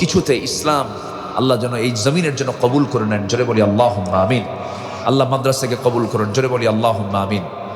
কিছুতে ইসলাম আল্লাহ যেন এই জমিনের জন্য কবুল করে নেন, জোরে বলি আল্লাহুম্মা আমিন। আল্লাহ মাদ্রাসাকে কবুল করুন, জোরে বলি আল্লাহুম্মা আমিন।